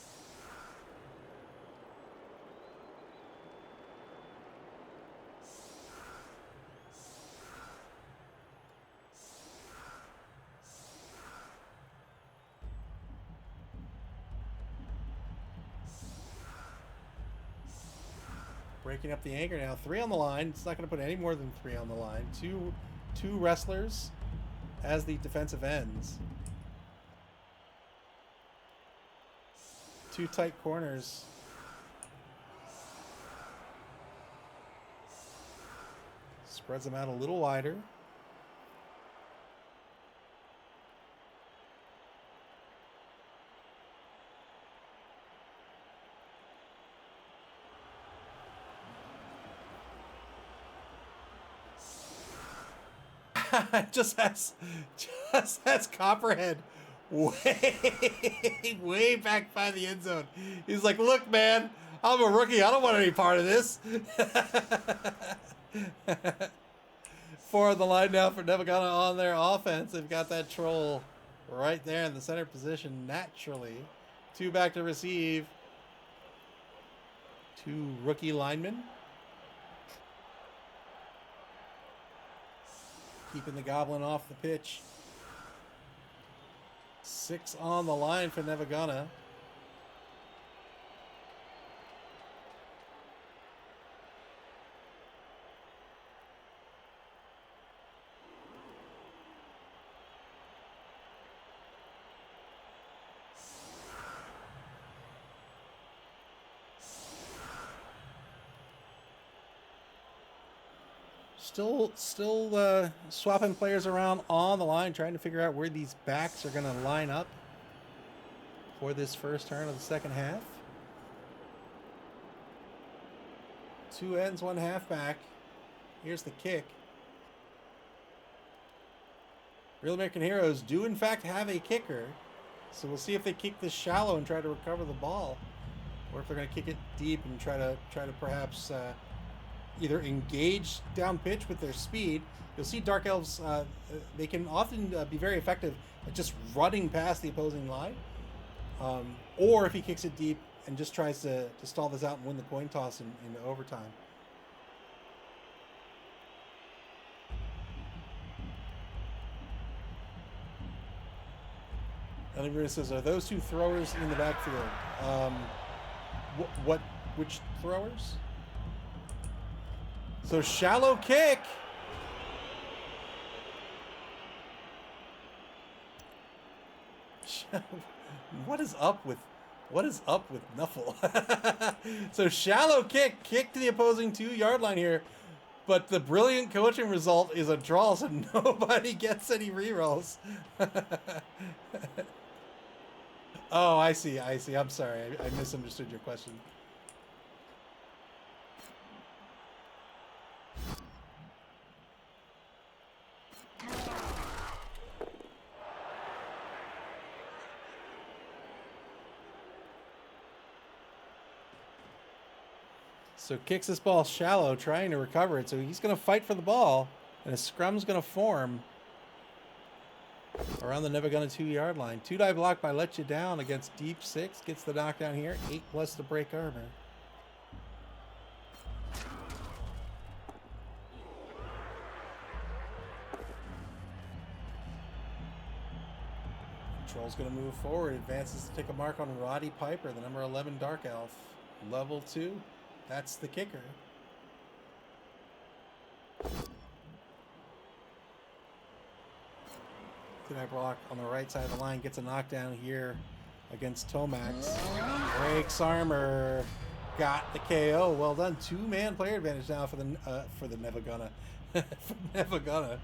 Breaking up the anchor now. 3 on the line. It's not going to put any more than 3 on the line. Two wrestlers as the defensive ends. 2 tight corners. Spreads them out a little wider. just has Copperhead way back by the end zone. He's like, look, man, I'm a rookie. I don't want any part of this. 4 on the line now for Nevva on their offense. They've got that troll right there in the center position naturally. 2 back to receive. 2 rookie linemen. Keeping the Goblin off the pitch. 6 on the line for Nevva. Still swapping players around on the line, trying to figure out where these backs are going to line up for this first turn of the second half. 2 ends, 1 halfback. Here's the kick. Real American Heroes do in fact have a kicker, so we'll see if they kick this shallow and try to recover the ball, or if they're going to kick it deep and try to perhaps either engage down pitch with their speed. You'll see Dark Elves, they can often be very effective at just running past the opposing line. Or if he kicks it deep and just tries to stall this out and win the coin toss into overtime. Everybody says, are those 2 throwers in the backfield? Which throwers? So shallow kick. What is up with Nuffle? So shallow kick to the opposing 2-yard line here, but the brilliant coaching result is a draw, so nobody gets any rerolls. Oh, I see. I'm sorry. I misunderstood your question. So kicks this ball shallow, trying to recover it. So he's going to fight for the ball, and a scrum's going to form around the Nevva 2-yard line. 2-die block by Let You Down against Deep 6. Gets the knockdown here. 8+ to break armor. Control's going to move forward. Advances to take a mark on Roddy Piper, the number 11 Dark Elf. Level 2. That's the kicker. Two-die block on the right side of the line. Gets a knockdown here against Tomax. Breaks armor. Got the KO. Well done. 2-man player advantage now for the Nevva. For Nevva.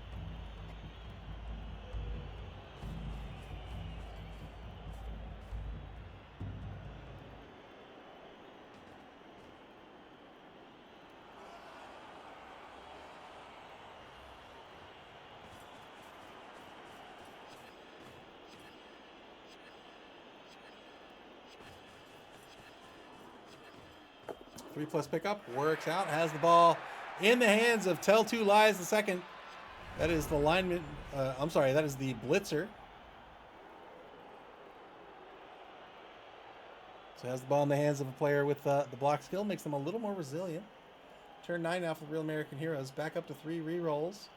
3+ pickup, works out, has the ball in the hands of Tell Two Lies the second. That is the lineman, that is the blitzer. So has the ball in the hands of a player with the block skill, makes them a little more resilient. Turn 9 now for the Real American Heroes, back up to 3 rerolls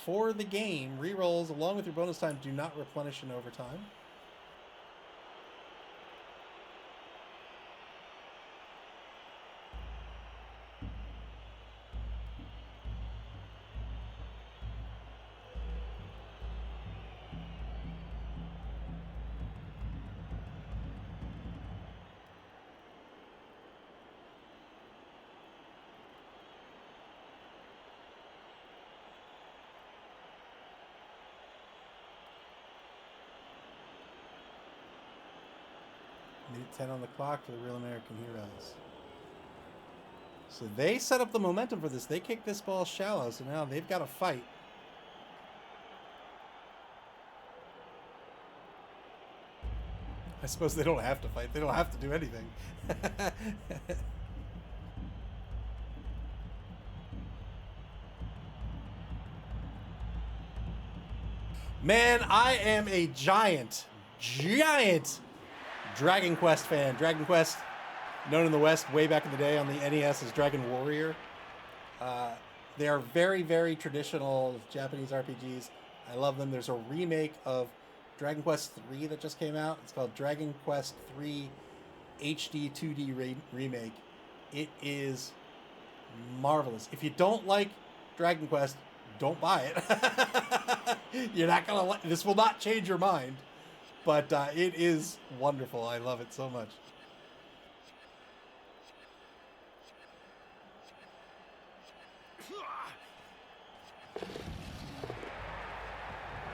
for the game. Rerolls, along with your bonus time, do not replenish in overtime. Minute 10 on the clock for the Real American Heroes. So they set up the momentum for this. They kick this ball shallow, so now they've got to fight. I suppose they don't have to fight. They don't have to do anything. Man, I am a giant Dragon Quest fan. Dragon Quest, known in the West way back in the day on the NES as Dragon Warrior. They are very, very traditional Japanese RPGs. I love them. There's a remake of Dragon Quest 3 that just came out. It's called Dragon Quest 3 HD 2D Remake. It is marvelous. If you don't like Dragon Quest, don't buy it. You're not gonna like this. Will not change your mind, but it is wonderful. I love it so much.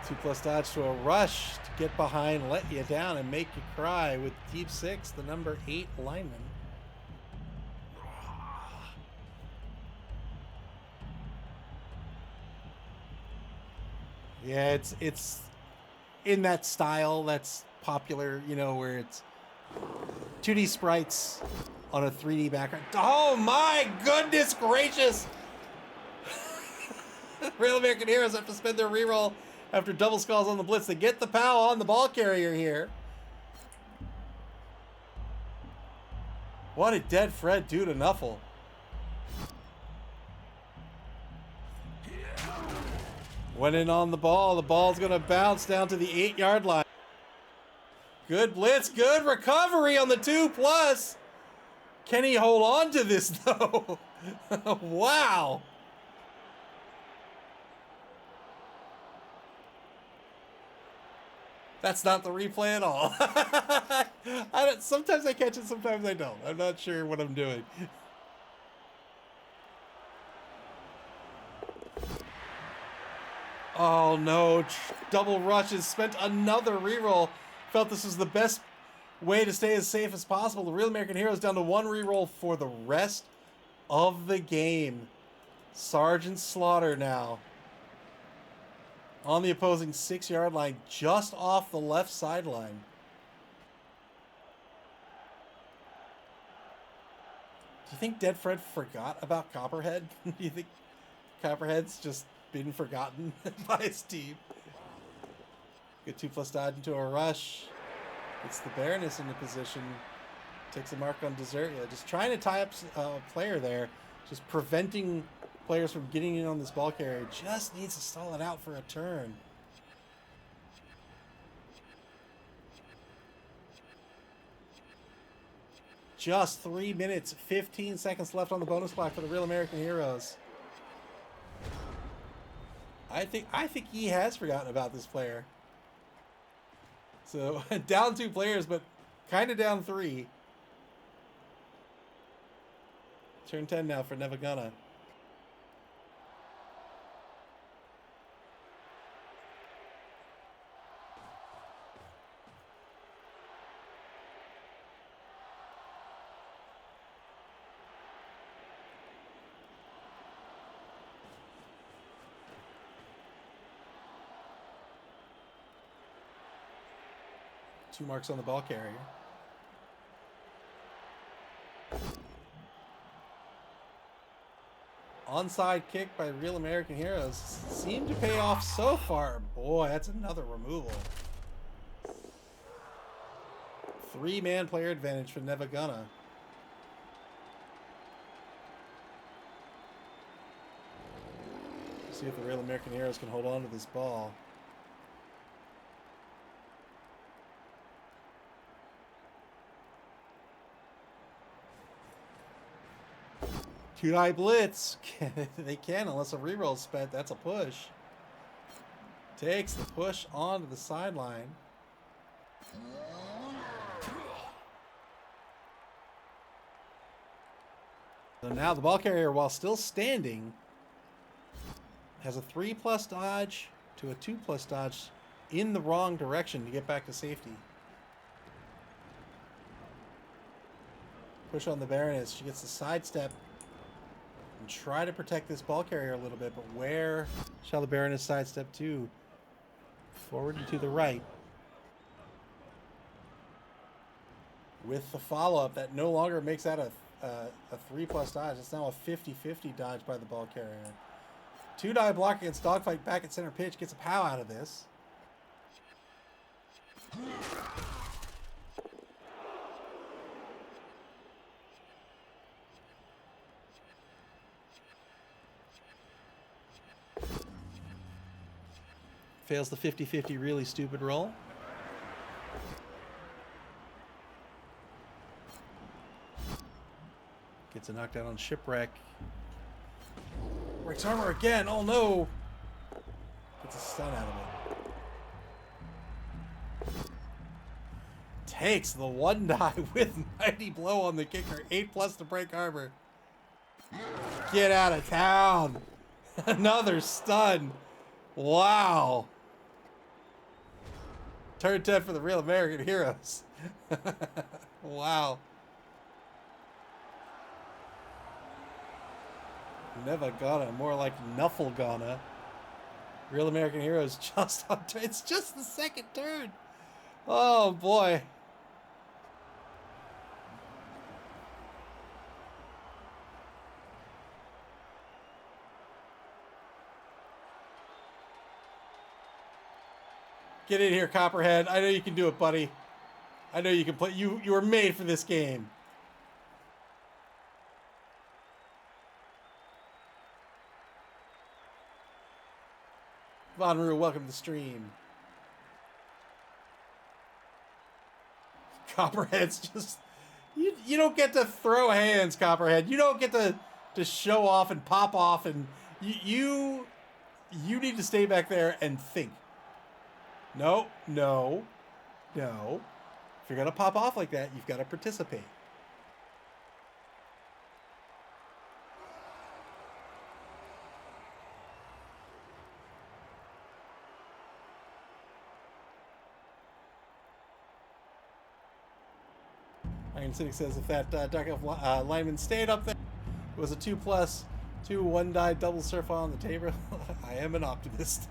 Two plus dodge to a rush to get behind, let you down, and make you cry with Deep Six, the number 8 lineman. Yeah, it's in that style that's popular, you know, where it's 2D sprites on a 3D background. Oh my goodness gracious! Real American Heroes have to spend their reroll after double skulls on the blitz. They get the POW on the ball carrier here. What did Dead Fred do to Nuffle? Went in on the ball. The ball's going to bounce down to the 8-yard line. Good blitz. Good recovery on the 2+. Can he hold on to this, though? Wow. That's not the replay at all. Sometimes I catch it, sometimes I don't. I'm not sure what I'm doing. Oh no, double rushes, spent another reroll. Felt this was the best way to stay as safe as possible. The Real American Heroes down to 1 reroll for the rest of the game. Sergeant Slaughter now on the opposing 6-yard line, just off the left sideline. Do you think Dead Fred forgot about Copperhead? Do you think Copperhead's just been forgotten by his team? Good 2+ dodge into a rush. Gets the Baroness into position. Takes a mark on Desertia. Just trying to tie up a player there. Just preventing players from getting in on this ball carrier. Just needs to stall it out for a turn. Just 3 minutes, 15 seconds left on the bonus clock for the Real American Heroes. I think he has forgotten about this player. So down 2 players, but kind of down 3. Turn 10 now for Nevva. 2 marks on the ball carrier. Onside kick by Real American Heroes. Seemed to pay off so far. Boy, that's another removal. 3-man player advantage for Nevva. See if the Real American Heroes can hold on to this ball. Two-die blitz. They can unless a reroll is spent. That's a push. Takes the push onto the sideline. So now the ball carrier, while still standing, has a 3+ dodge to a 2+ dodge in the wrong direction to get back to safety. Push on the Baroness. She gets the sidestep and try to protect this ball carrier a little bit, but where shall the Baroness sidestep to? Forward and to the right. With the follow-up, that no longer makes that a 3+ dodge. It's now a 50-50 dodge by the ball carrier. 2-die block against Dogfight back at center pitch. Gets a POW out of this. Fails the 50-50 really stupid roll. Gets a knockdown on Shipwreck. Breaks armor again. Oh no. Gets a stun out of it. Takes the 1 die with Mighty Blow on the kicker. 8+ to break armor. Get out of town. Another stun. Wow. Turn 10 for the Real American Heroes. Wow. Nevva Ghana, more like Nuffle Ghana. Real American Heroes just on turn. It's just the second turn. Oh boy. Get in here, Copperhead. I know you can do it, buddy. I know you can play. You were made for this game. Von Rue, welcome to the stream. Copperhead's just... You don't get to throw hands, Copperhead. You don't get to show off and pop off, and you need to stay back there and think. No, no, no. If you're gonna pop off like that, you've got to participate. Iron City says if that Dark Elf lineman stayed up there, it was a 2+, 2 1 die double surf on the table. I am an optimist.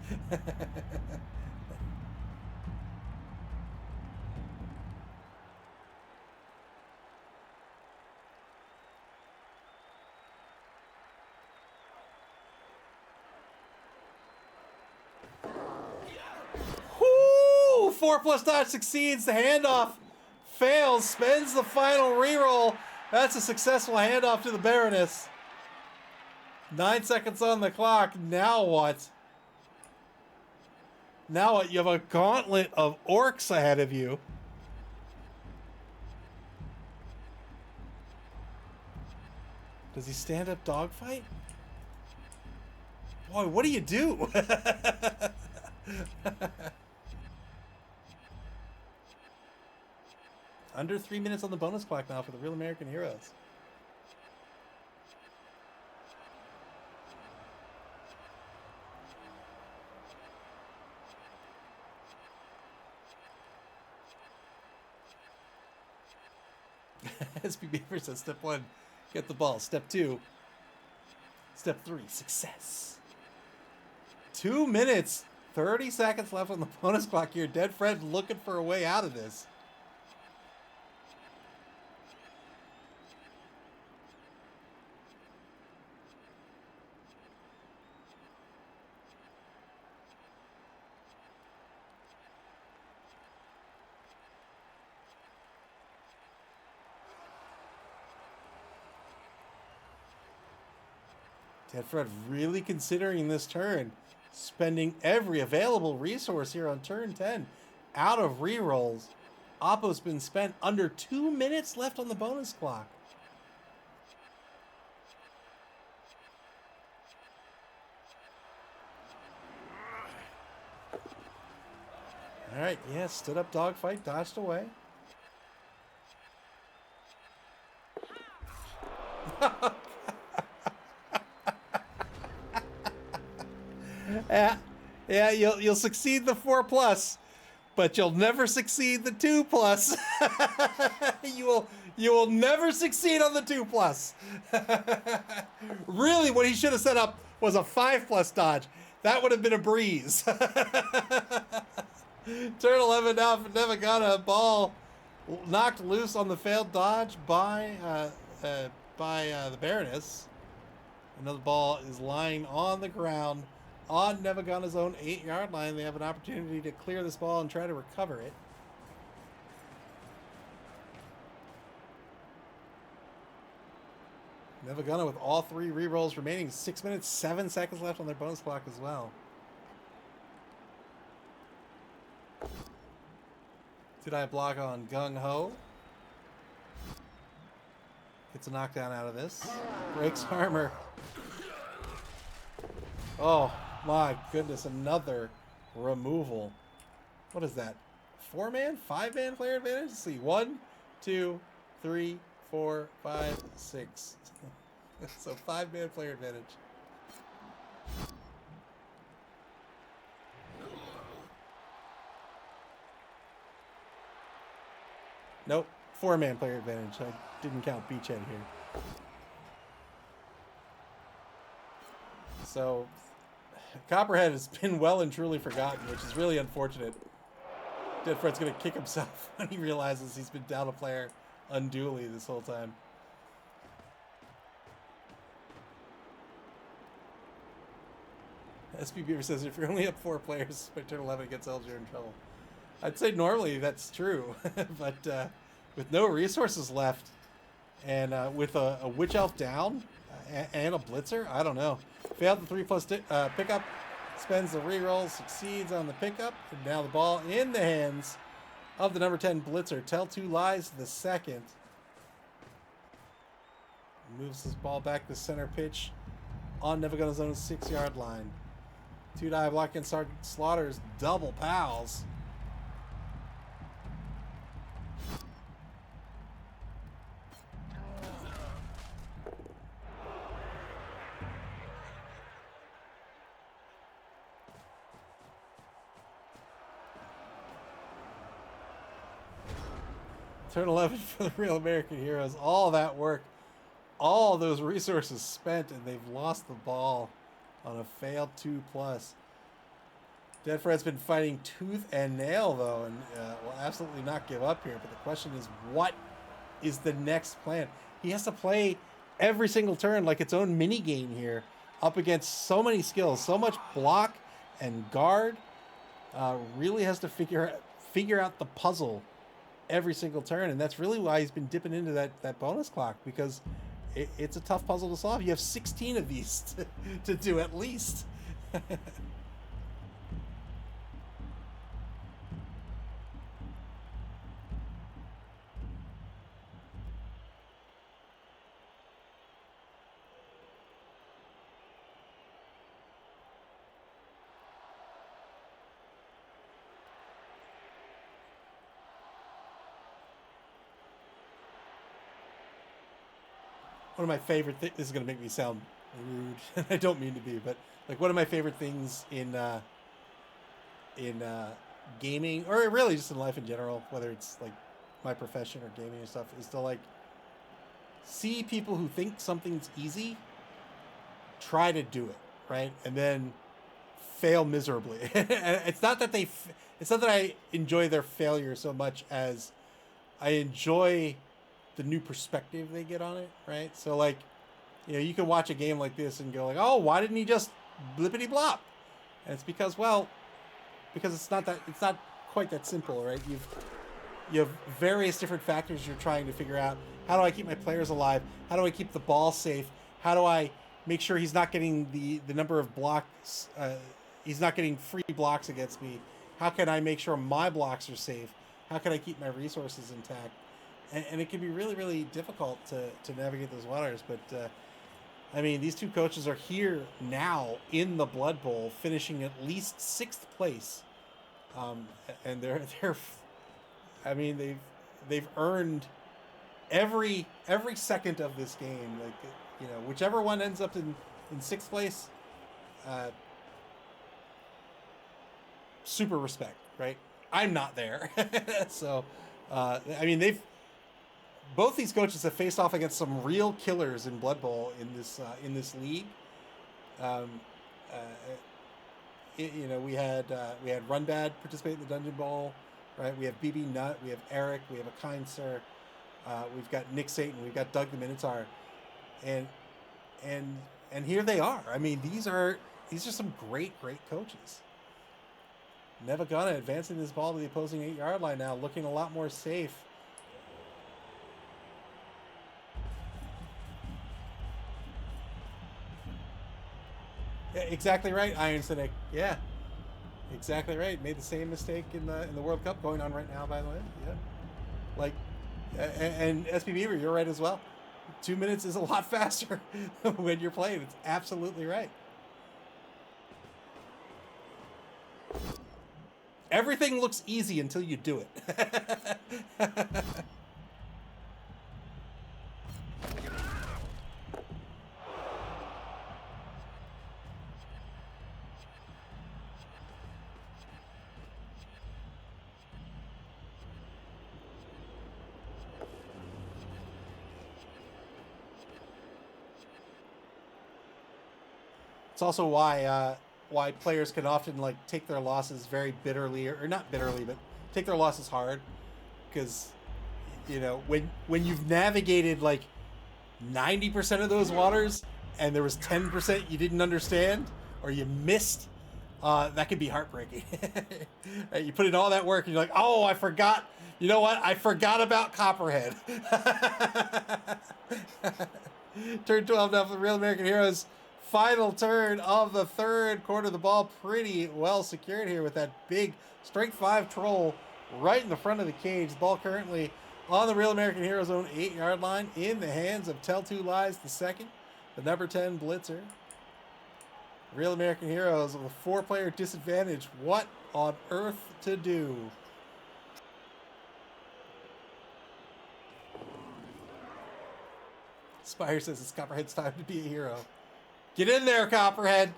Whoo! 4+ dodge succeeds. The handoff fails. Spends the final reroll. That's a successful handoff to the Baroness. 9 seconds on the clock. Now what? Now what? You have a gauntlet of orcs ahead of you. Does he stand up dogfight? Boy, what do you do? Under 3 minutes on the bonus clock now for the Real American Heroes. SB Beaver says step 1, get the ball. Step 2, step 3, success. 2 minutes, 30 seconds left on the bonus clock here. Dead Fred looking for a way out of this. Dead Fred really considering this turn, spending every available resource here on turn 10. Out of rerolls. Oppo's been spent under 2 minutes left on the bonus clock. All right, yeah, stood up dogfight, dodged away. Yeah, you'll succeed the 4+, but you'll never succeed the 2+. you will never succeed on the 2+. Really, what he should have set up was a 5+ dodge. That would have been a breeze. Turn 11 now for Nevva Ghana. Ball knocked loose on the failed dodge by the Baroness. Another ball is lying on the ground on Nevva Ghana's own 8-yard line. They have an opportunity to clear this ball and try to recover it. Nevva Ghana with all 3 rerolls remaining. 6 minutes, 7 seconds left on their bonus clock as well. Did I block on Gung Ho? Gets a knockdown out of this. Breaks armor. Oh my goodness, another removal. What is that? 4-man? 5-man player advantage? Let's see. 1, 2, 3, 4, 5, 6. So 5-man player advantage. Nope. 4-man player advantage. I didn't count Beachhead here. So Copperhead has been well and truly forgotten, which is really unfortunate. Dead Fred's going to kick himself when he realizes he's been down a player unduly this whole time. SB Beaver says, if you're only up 4 players by turn 11 against Elves, you're in trouble. I'd say normally that's true, but with no resources left, and with a Witch Elf down and a Blitzer, I don't know. Failed the 3+ pickup, spends the reroll, succeeds on the pickup, and now the ball in the hands of the number 10 Blitzer. Tell 2 lies the second. Moves his ball back to center pitch on Nevva's own 6-yard line. 2-dive block and Sergeant Slaughter's double pals. Turn 11 for the Real American Heroes. All that work, all those resources spent, and they've lost the ball on a failed 2+. Dead Fred's been fighting tooth and nail, though, and will absolutely not give up here. But the question is, what is the next plan? He has to play every single turn like its own mini game here, up against so many skills, so much block and guard. Really has to figure out the puzzle every single turn, and that's really why he's been dipping into that bonus clock, because it's a tough puzzle to solve. You have 16 of these to do at least. One of my favorite things, this is going to make me sound rude, I don't mean to be, but like one of my favorite things in gaming, or really just in life in general, whether it's like my profession or gaming and stuff, is to like see people who think something's easy try to do it, right? And then fail miserably. It's not that I enjoy their failure so much as I enjoy the new perspective they get on it, right? So like, you know, you can watch a game like this and go like, oh, why didn't he just blippity blop? And it's because, well, because it's not quite that simple, right? You have various different factors you're trying to figure out. How do I keep my players alive? How do I keep the ball safe? How do I make sure he's not getting the number of blocks, he's not getting free blocks against me? How can I make sure my blocks are safe? How can I keep my resources intact? And it can be really, really difficult to navigate those waters. But, I mean, these two coaches are here now in the Blood Bowl, finishing at least 6th place. And they're I mean, they've earned every second of this game. Like, you know, whichever one ends up in 6th place, super respect, right? I'm not there. So, I mean, both these coaches have faced off against some real killers in Blood Bowl in this league. You know, we had Runbad participate in the Dungeon Bowl, right? We have BB Nut, we have Eric, we have A Kind Sir, we've got Nick Satan, we've got Doug the Minotaur, and here they are. I mean, these are some great coaches. Nevva Gunna advancing this ball to the opposing 8-yard line now, looking a lot more safe. Yeah, exactly right, Iron Cynic. Yeah, exactly right. Made the same mistake in the World Cup going on right now, by the way. Yeah, like, and SB Beaver, you're right as well. 2 minutes is a lot faster when you're playing. It's absolutely right. Everything looks easy until you do it. It's also why players can often like take their losses very bitterly, or not bitterly, but take their losses hard, because you know when you've navigated like 90% of those waters and there was 10% you didn't understand or you missed, that could be heartbreaking. Right, you put in all that work and you're like, oh, I forgot. You know what? I forgot about Copperhead. Turn 12 now for the Real American Heroes. Final turn of the third quarter. The ball pretty well secured here with that big strength 5 troll right in the front of the cage. The ball currently on the Real American Heroes' own 8-yard line in the hands of Tell Two Lies the second, the number 10 blitzer. Real American Heroes with a 4-player disadvantage. What on earth to do? Spire says it's Copperhead's time to be a hero. Get in there, Copperhead.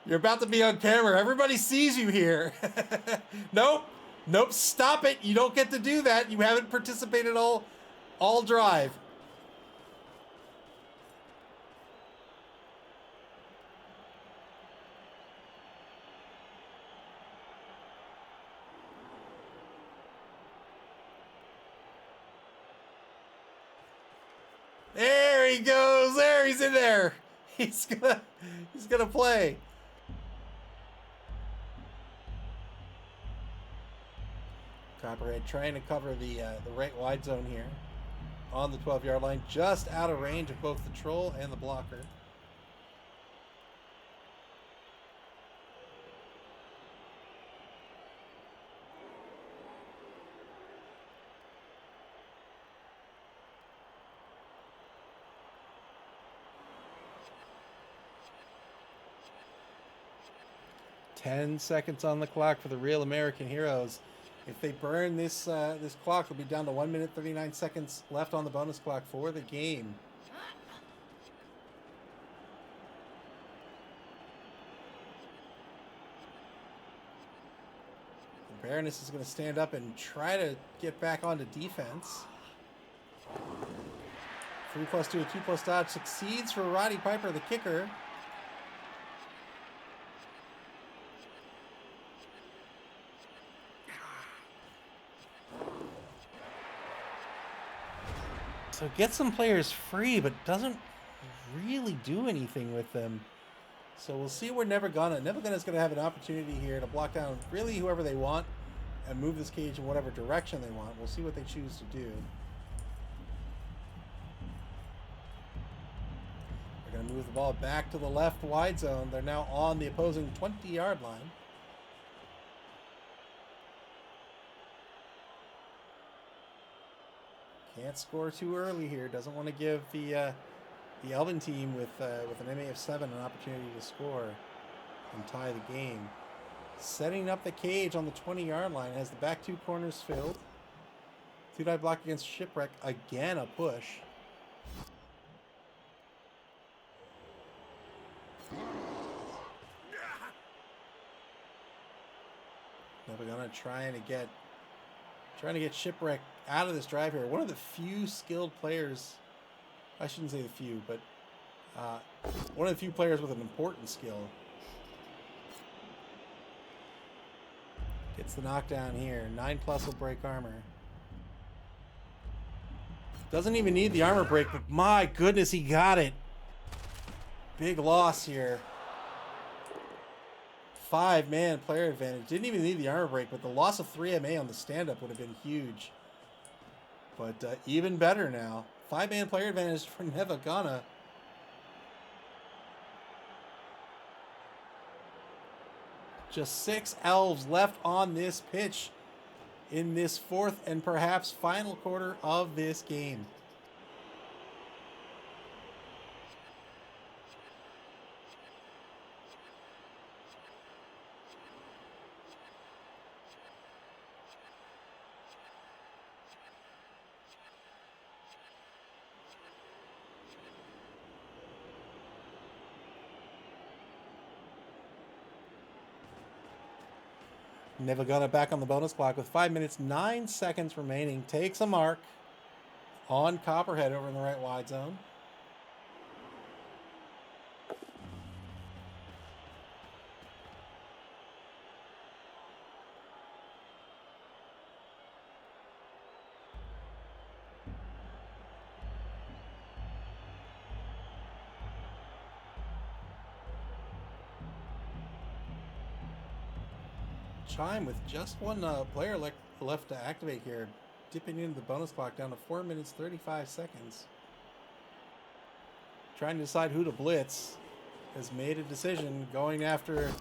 You're about to be on camera. Everybody sees you here. Nope. Nope. Stop it. You don't get to do that. You haven't participated all drive. There he goes. There he's in there. He's gonna play. Copperhead trying to cover the right wide zone here on the 12-yard line, just out of range of both the troll and the blocker. Ten seconds on the clock for the Real American Heroes. If they burn this this clock, it'll be down to 1 minute 39 seconds left on the bonus clock for the game. The Baroness is going to stand up and try to get back onto defense. 3+2, a 2+ dodge succeeds for Roddy Piper, the kicker. So gets some players free, but doesn't really do anything with them. So we'll see where Nevva Gunna's going to have an opportunity here to block down really whoever they want and move this cage in whatever direction they want. We'll see what they choose to do. They're going to move the ball back to the left wide zone. They're now on the opposing 20-yard line. Can't score too early here. Doesn't want to give the Elven team with an MA of 7 an opportunity to score and tie the game. Setting up the cage on the 20-yard line. Has the back 2 corners filled. 2-die block against Shipwreck. Again, a push. Nevva Gunna trying to get Shipwreck out of this drive here. One of the few skilled players, I shouldn't say the few, but one of the few players with an important skill. Gets the knockdown here. 9+ will break armor. Doesn't even need the armor break, but my goodness, he got it. Big loss here. 5-man player advantage. Didn't even need the armor break, but the loss of 3 MA on the stand-up would have been huge. But even better now. 5-man player advantage for Nevva Gunna. Just 6 elves left on this pitch. in this fourth and perhaps final quarter of this game. Nevva got it back on the bonus clock with 5 minutes, 9 seconds remaining. Takes a mark on Copperhead over in the right wide zone. Chime with just one player left to activate here, dipping into the bonus clock down to 4 minutes 35 seconds. Trying to decide who to blitz, has made a decision going after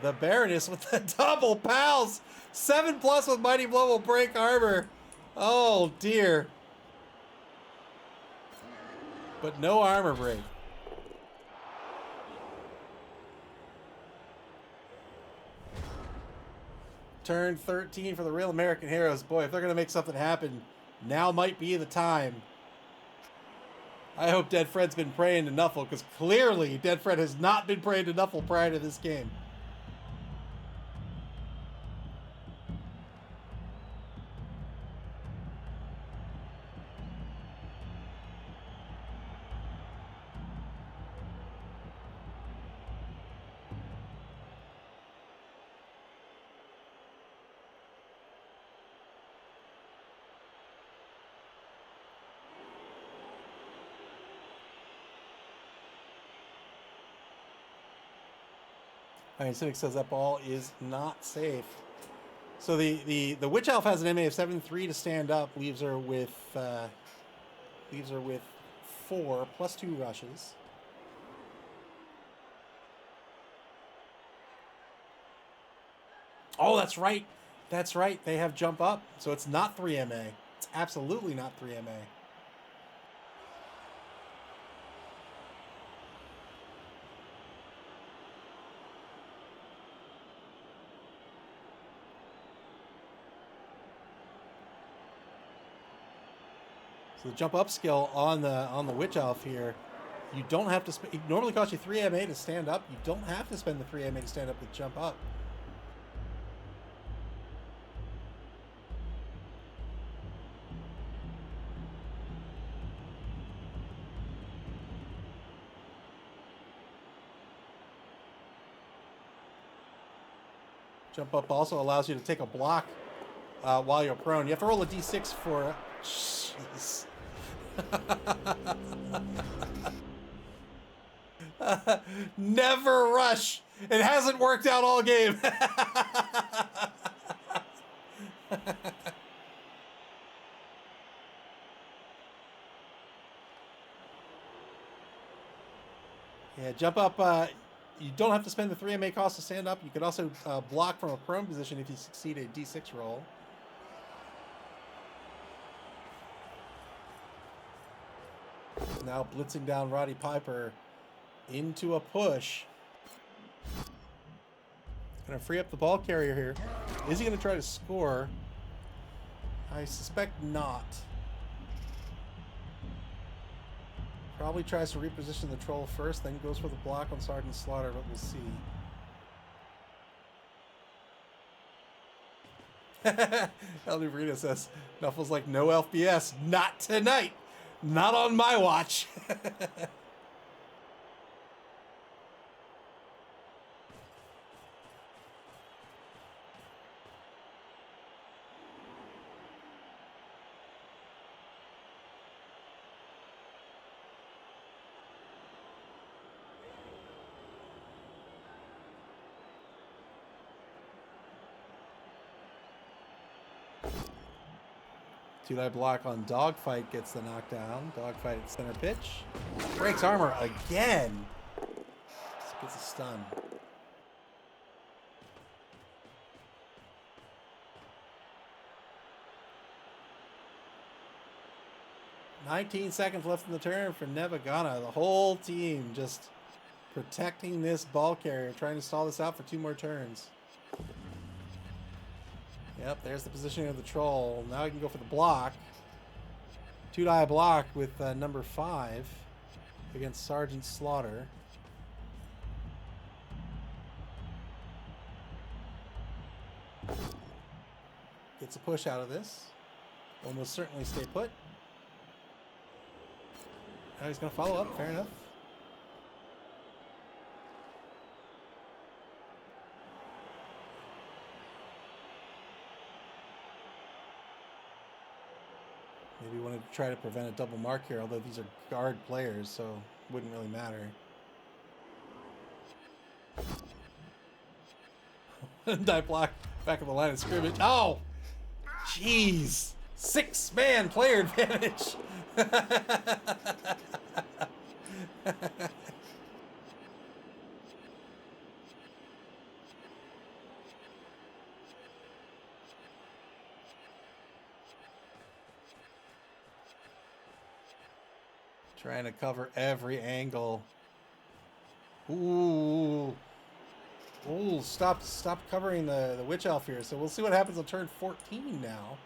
the Baroness with the double pals. 7+ with Mighty Blow will break armor. Oh dear. But no armor break. Turn 13 for the Real American Heroes. Boy, if they're going to make something happen, now might be the time. I hope Dead Fred's been praying to Nuffle, because clearly Dead Fred has not been praying to Nuffle prior to this game. All right, Civic says that ball is not safe. So the Witch Elf has an MA of 7-3 to stand up, leaves her with 4 plus 2 rushes. Oh, that's right. That's right. They have jump up, so it's not 3 MA. It's absolutely not 3 MA. So the jump up skill on the Witch Elf here, you don't have to spend. It normally costs you 3 MA to stand up. You don't have to spend the 3 MA to stand up with jump up. Jump up also allows you to take a block while you're prone. You have to roll a d6 for. Jeez. Never rush. It hasn't worked out all game. Yeah, jump up. You don't have to spend the 3 MA cost to stand up. You can also block from a prone position if you succeed a d6 roll. Now blitzing down Roddy Piper into a push. Gonna free up the ball carrier here. Is he gonna try to score? I suspect not. Probably tries to reposition the troll first, then goes for the block on Sergeant Slaughter, but we'll see. El Nubrino says, Nuffle's like, no LPS, not tonight. Not on my watch. Two-die block on Dogfight gets the knockdown. Dogfight at center pitch. Breaks armor again. Just gets a stun. 19 seconds left in the turn for Nevva. The whole team just protecting this ball carrier, trying to stall this out for 2 more turns. Yep, there's the positioning of the troll. Now he can go for the block. 2-die block with number 5 against Sergeant Slaughter. Gets a push out of this. Will most certainly stay put. Now he's going to follow up. Fair enough. Maybe wanted to try to prevent a double mark here, although these are guard players, so it wouldn't really matter. Die block back of the line of scrimmage. Oh! Jeez! 6-man player advantage! Trying to cover every angle. Ooh. Ooh, stop covering the Witch Elf here. So we'll see what happens on turn 14 now.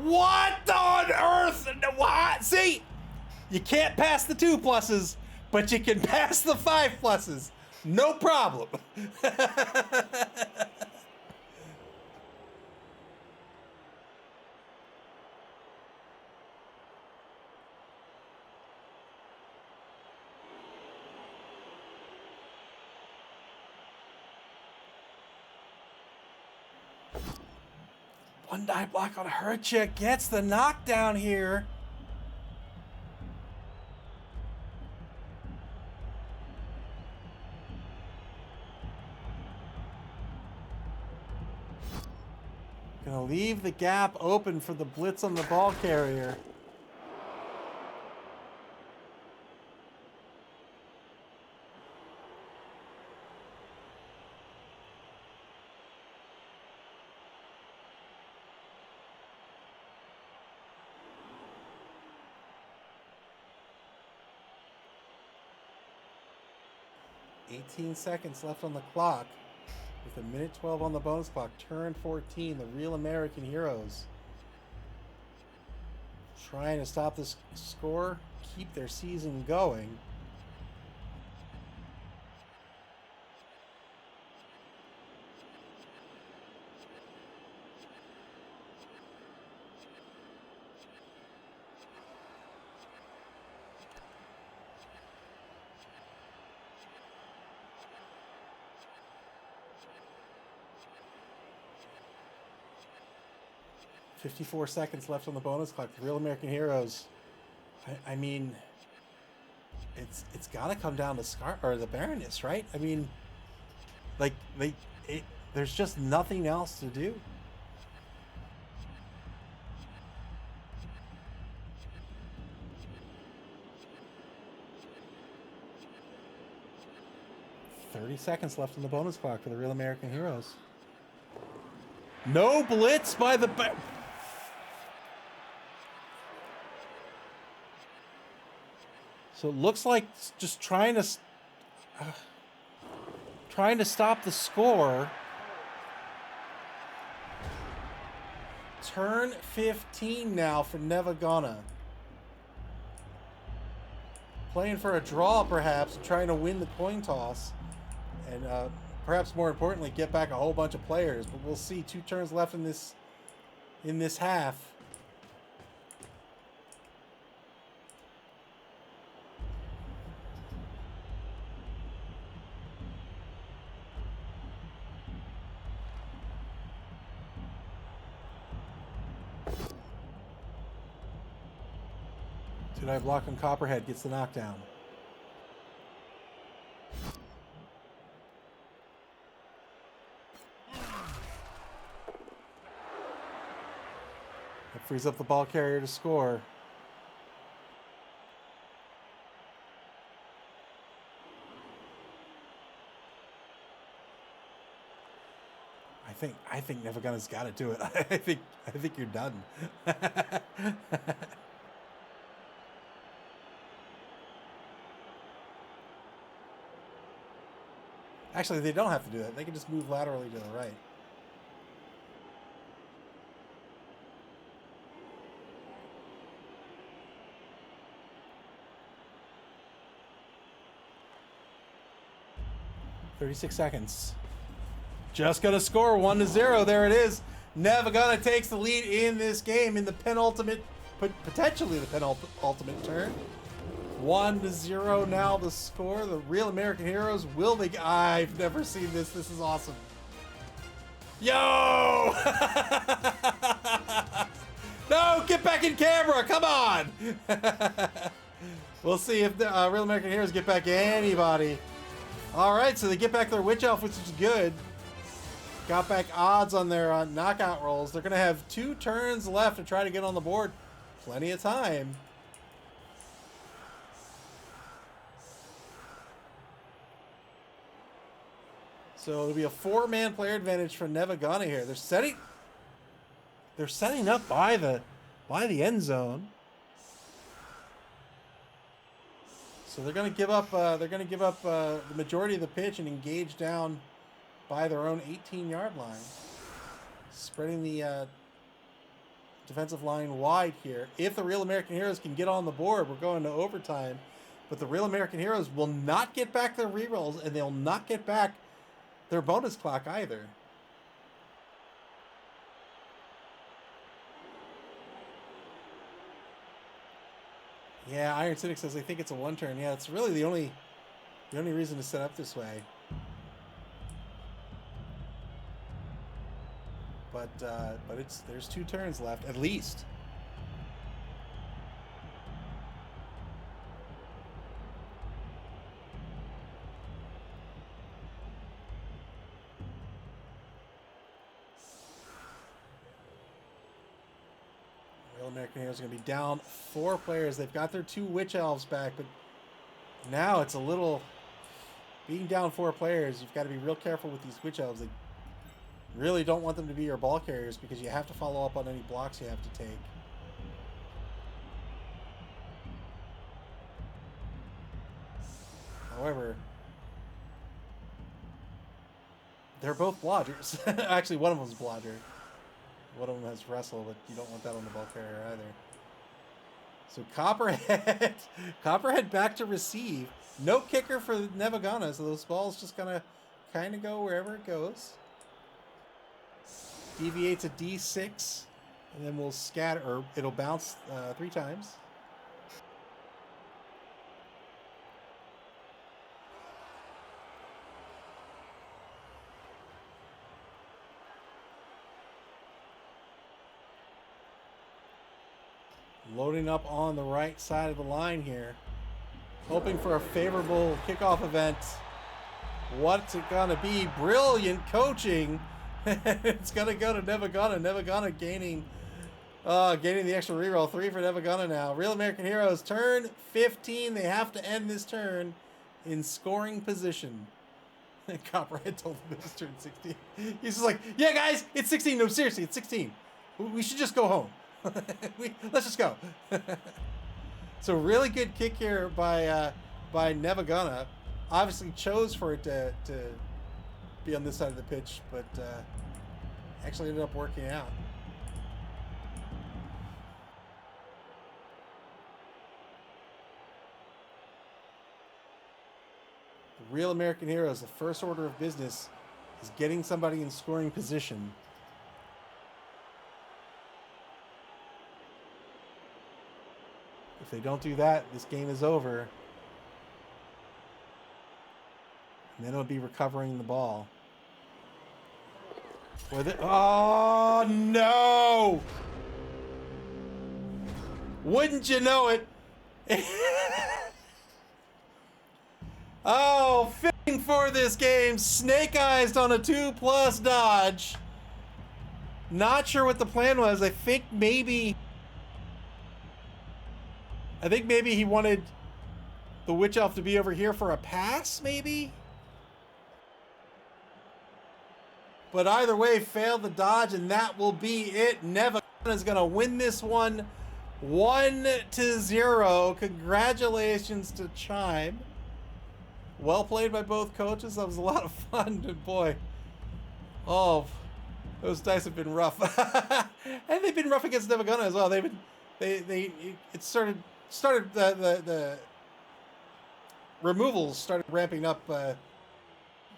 What on earth? What? See, you can't pass the 2 pluses, but you can pass the 5 pluses. No problem. One die block on Hurcha gets the knockdown here. Gonna leave the gap open for the blitz on the ball carrier. $18 seconds left on the clock. With 1:12 on the bonus clock. Turn 14, the Real American Heroes. Trying to stop this score, keep their season going. $54 seconds left on the bonus clock. The Real American Heroes. I mean, it's got to come down to Scar or the Baroness, right? I mean, like there's just nothing else to do. $30 seconds left on the bonus clock for the Real American Heroes. No blitz by the So it looks like just trying to stop the score. Turn 15 now for Nevva. Playing for a draw, perhaps, trying to win the coin toss. And perhaps more importantly, get back a whole bunch of players. But we'll see. 2 turns left in this half. Two-die block on Copperhead gets the knockdown. That frees up the ball carrier to score. I think Nevva-Gunna's got to do it. I think you're done. Actually, they don't have to do that. They can just move laterally to the right. "36 seconds. Just gonna score 1-0. There it is. Nevva-Gunna takes the lead in this game in the penultimate, potentially the penultimate turn. 1-0 now the score. The Real American Heroes, will they? I've never seen this. This is awesome. Yo! No, get back in camera. Come on. We'll see if the Real American Heroes get back anybody. All right, so they get back their Witch Elf, which is good. Got back odds on their knockout rolls. They're going to have 2 turns left to try to get on the board. Plenty of time. So it'll be a 4-man player advantage for Nevva-Gunna here. They're setting up by the end zone. So they're going to give up the majority of the pitch and engage down by their own 18-yard line, spreading the defensive line wide here. If the Real American Heroes can get on the board, we're going to overtime. But the Real American Heroes will not get back their rerolls, and they'll not get back their bonus clock either. Yeah, Iron Cynic says, I think it's a 1-turn. Yeah, it's really the only reason to set up this way. But there's 2 turns left at least. Real American Heroes are going to be down 4 players. They've got their 2 Witch Elves back, but now it's a little being down 4 players. You've got to be real careful with these Witch Elves. They really don't want them to be your ball carriers because you have to follow up on any blocks you have to take. However, they're both blodgers. Actually, one of them's blodger. One of them has wrestle, but you don't want that on the ball carrier either. So Copperhead back to receive. No kicker for Nevva-Gunna, so those balls just gonna kind of go wherever it goes. Deviates a D6, and then we'll scatter, or it'll bounce 3 times. Loading up on the right side of the line here. Hoping for a favorable kickoff event. What's it gonna be? Brilliant coaching. It's gonna go to Nevva-Gunna. Nevva-Gunna gaining the extra reroll. 3 for Nevva-Gunna now. Real American Heroes, turn 15. They have to end this turn in scoring position. Copperhead told him it was turn 16. He's just like, yeah, guys, it's 16. No, seriously, it's 16. We should just go home. Let's just go. So really good kick here by Nevva-Gunna. Obviously chose for it to be on this side of the pitch, but actually ended up working out. The Real American Heroes, the first order of business is getting somebody in scoring position. If they don't do that, this game is over. And then it'll be recovering the ball. Oh, no! Wouldn't you know it? Oh, fitting for this game. Snake eyes on a 2+ dodge. Not sure what the plan was. I think maybe he wanted the Witch Elf to be over here for a pass, maybe? But either way, failed the dodge, and that will be it. Nevva is going to win this one 1-0. Congratulations to Chime. Well played by both coaches. That was a lot of fun. And boy, oh, those dice have been rough. And they've been rough against Nevva as well. It started the removals started ramping up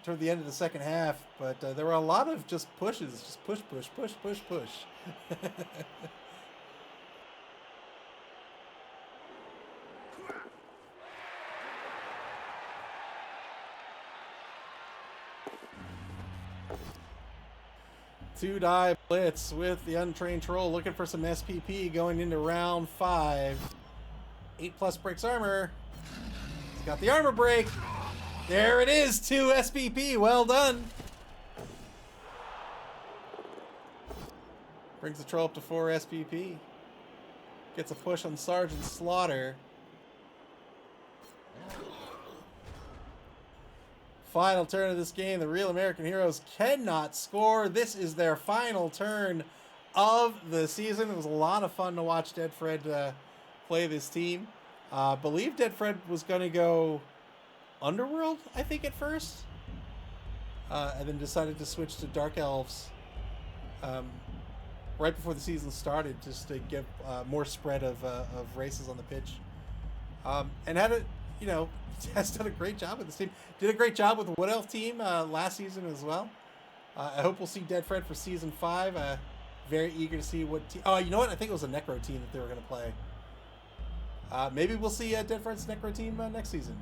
toward the end of the second half, but there were a lot of just pushes, just push. 2-die blitz with the untrained troll, looking for some SPP going into round 5. 8+ breaks armor. He's got the armor break. There it is, 2 SPP. Well done. Brings the troll up to 4 SPP. Gets a push on Sergeant Slaughter. Final turn of this game. The Real American Heroes cannot score. This is their final turn of the season. It was a lot of fun to watch Dead Fred play this team. Believe Dead Fred was going to go Underworld, I think, at first. And then decided to switch to Dark Elves right before the season started, just to give more spread of races on the pitch. And had a, has done a great job with this team. Did a great job with the Wood Elf team last season as well. I hope we'll see Dead Fred for season 5. Very eager to see what team. Oh, you know what? I think it was a Necro team that they were going to play. Maybe we'll see Dead Fred's Necro team next season.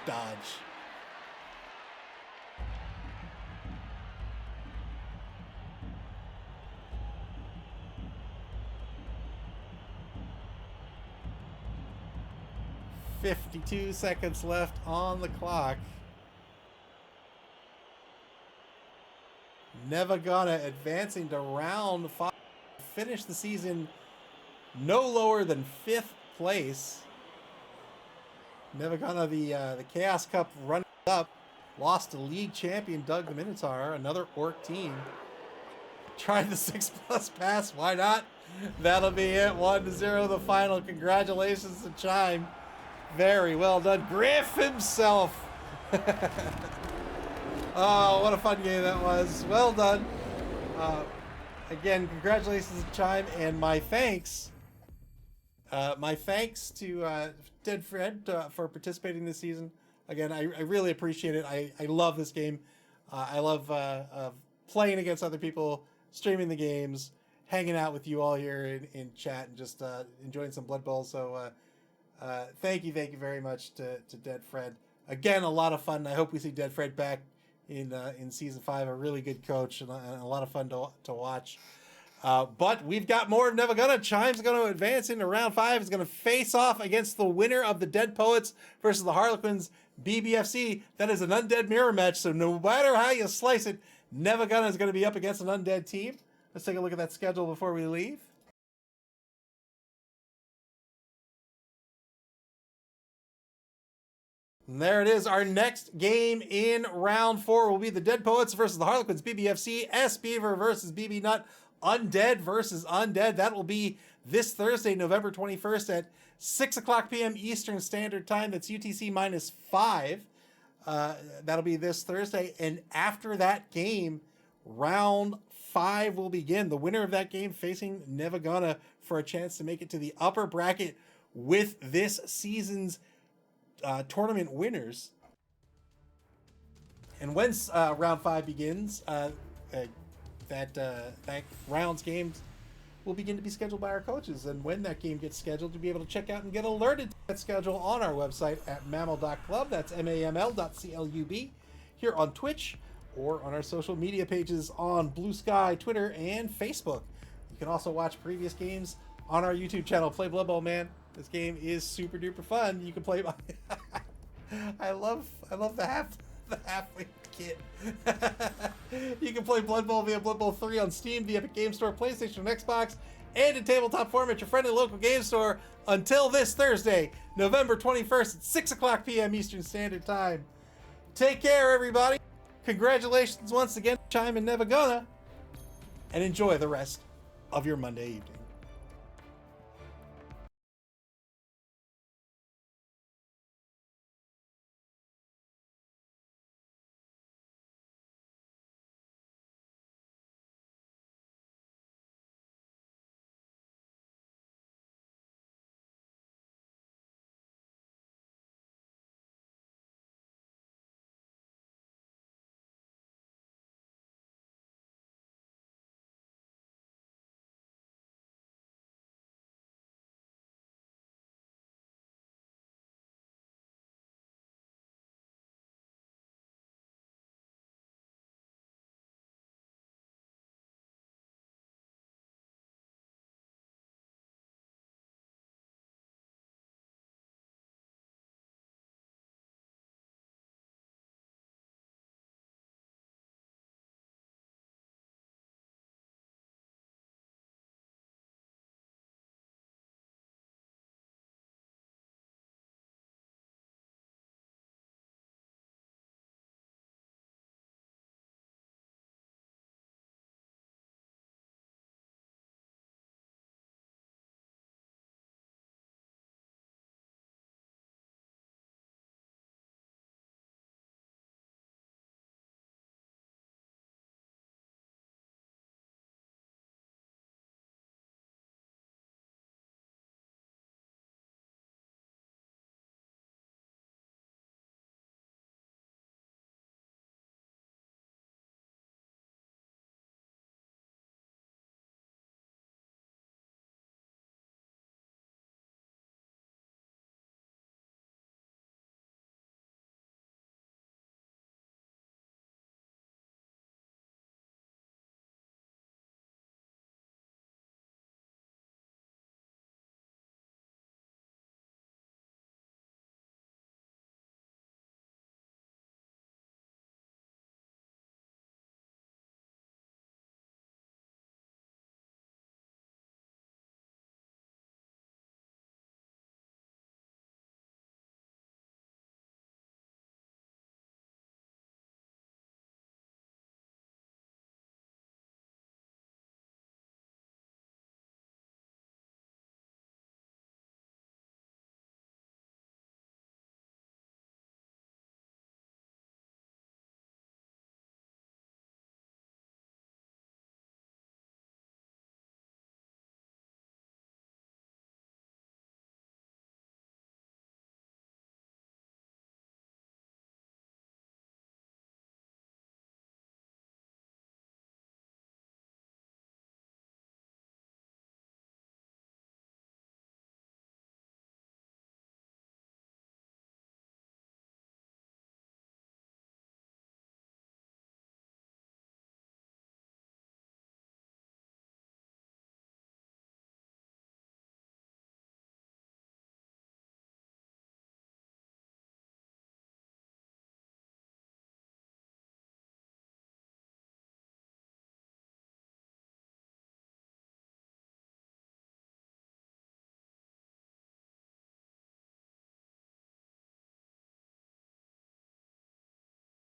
Dodge. 52 seconds left on the clock. Nevva advancing to round 5. Finish the season no lower than 5th place. Nevva the Chaos Cup running up. Lost to league champion Doug the Minotaur, another Orc team. Tried the 6+ pass, why not? That'll be it. 1-0 the final. Congratulations to Chime. Very well done. Griff himself. Oh, what a fun game that was. Well done. Again, congratulations to Chime, and my thanks to Dead Fred for participating this season. Again, I really appreciate it. I love this game. I love playing against other people, streaming the games, hanging out with you all here in chat, and just enjoying some Blood Bowl. So thank you very much to Dead Fred. Again, a lot of fun. I hope we see Dead Fred back in season 5. A really good coach and a lot of fun to watch. But we've got more of Nevva. Chime's going to advance into round 5. It's going to face off against the winner of the Dead Poets versus the Harlequins BBFC. That is an undead mirror match. So no matter how you slice it, Nevva is going to be up against an undead team. Let's take a look at that schedule before we leave. And there it is. Our next game in round 4 will be the Dead Poets versus the Harlequins BBFC, S Beaver versus BB Nut, Undead versus Undead. That will be this Thursday, November 21st at 6 o'clock p.m. Eastern Standard Time. That's UTC -5. That'll be this Thursday. And after that game, round 5 will begin. The winner of that game facing Nevva for a chance to make it to the upper bracket with this season's tournament winners. And once round 5 begins, that round's games will begin to be scheduled by our coaches. And when that game gets scheduled, you'll be able to check out and get alerted to that schedule on our website at maml.club. That's MAML.club. Here on Twitch or on our social media pages on Blue Sky, Twitter, and Facebook. You can also watch previous games on our YouTube channel, Play Blood Bowl, man. This game is super duper fun. You can play by I love the halfway kit. You can play Blood Bowl via Blood Bowl 3 on Steam, the Epic Game Store, PlayStation, and Xbox, and in tabletop form at your friendly local game store until this Thursday, November 21st at 6 o'clock p.m. Eastern Standard Time. Take care, everybody. Congratulations once again, Chime and Nevva, and enjoy the rest of your Monday evening.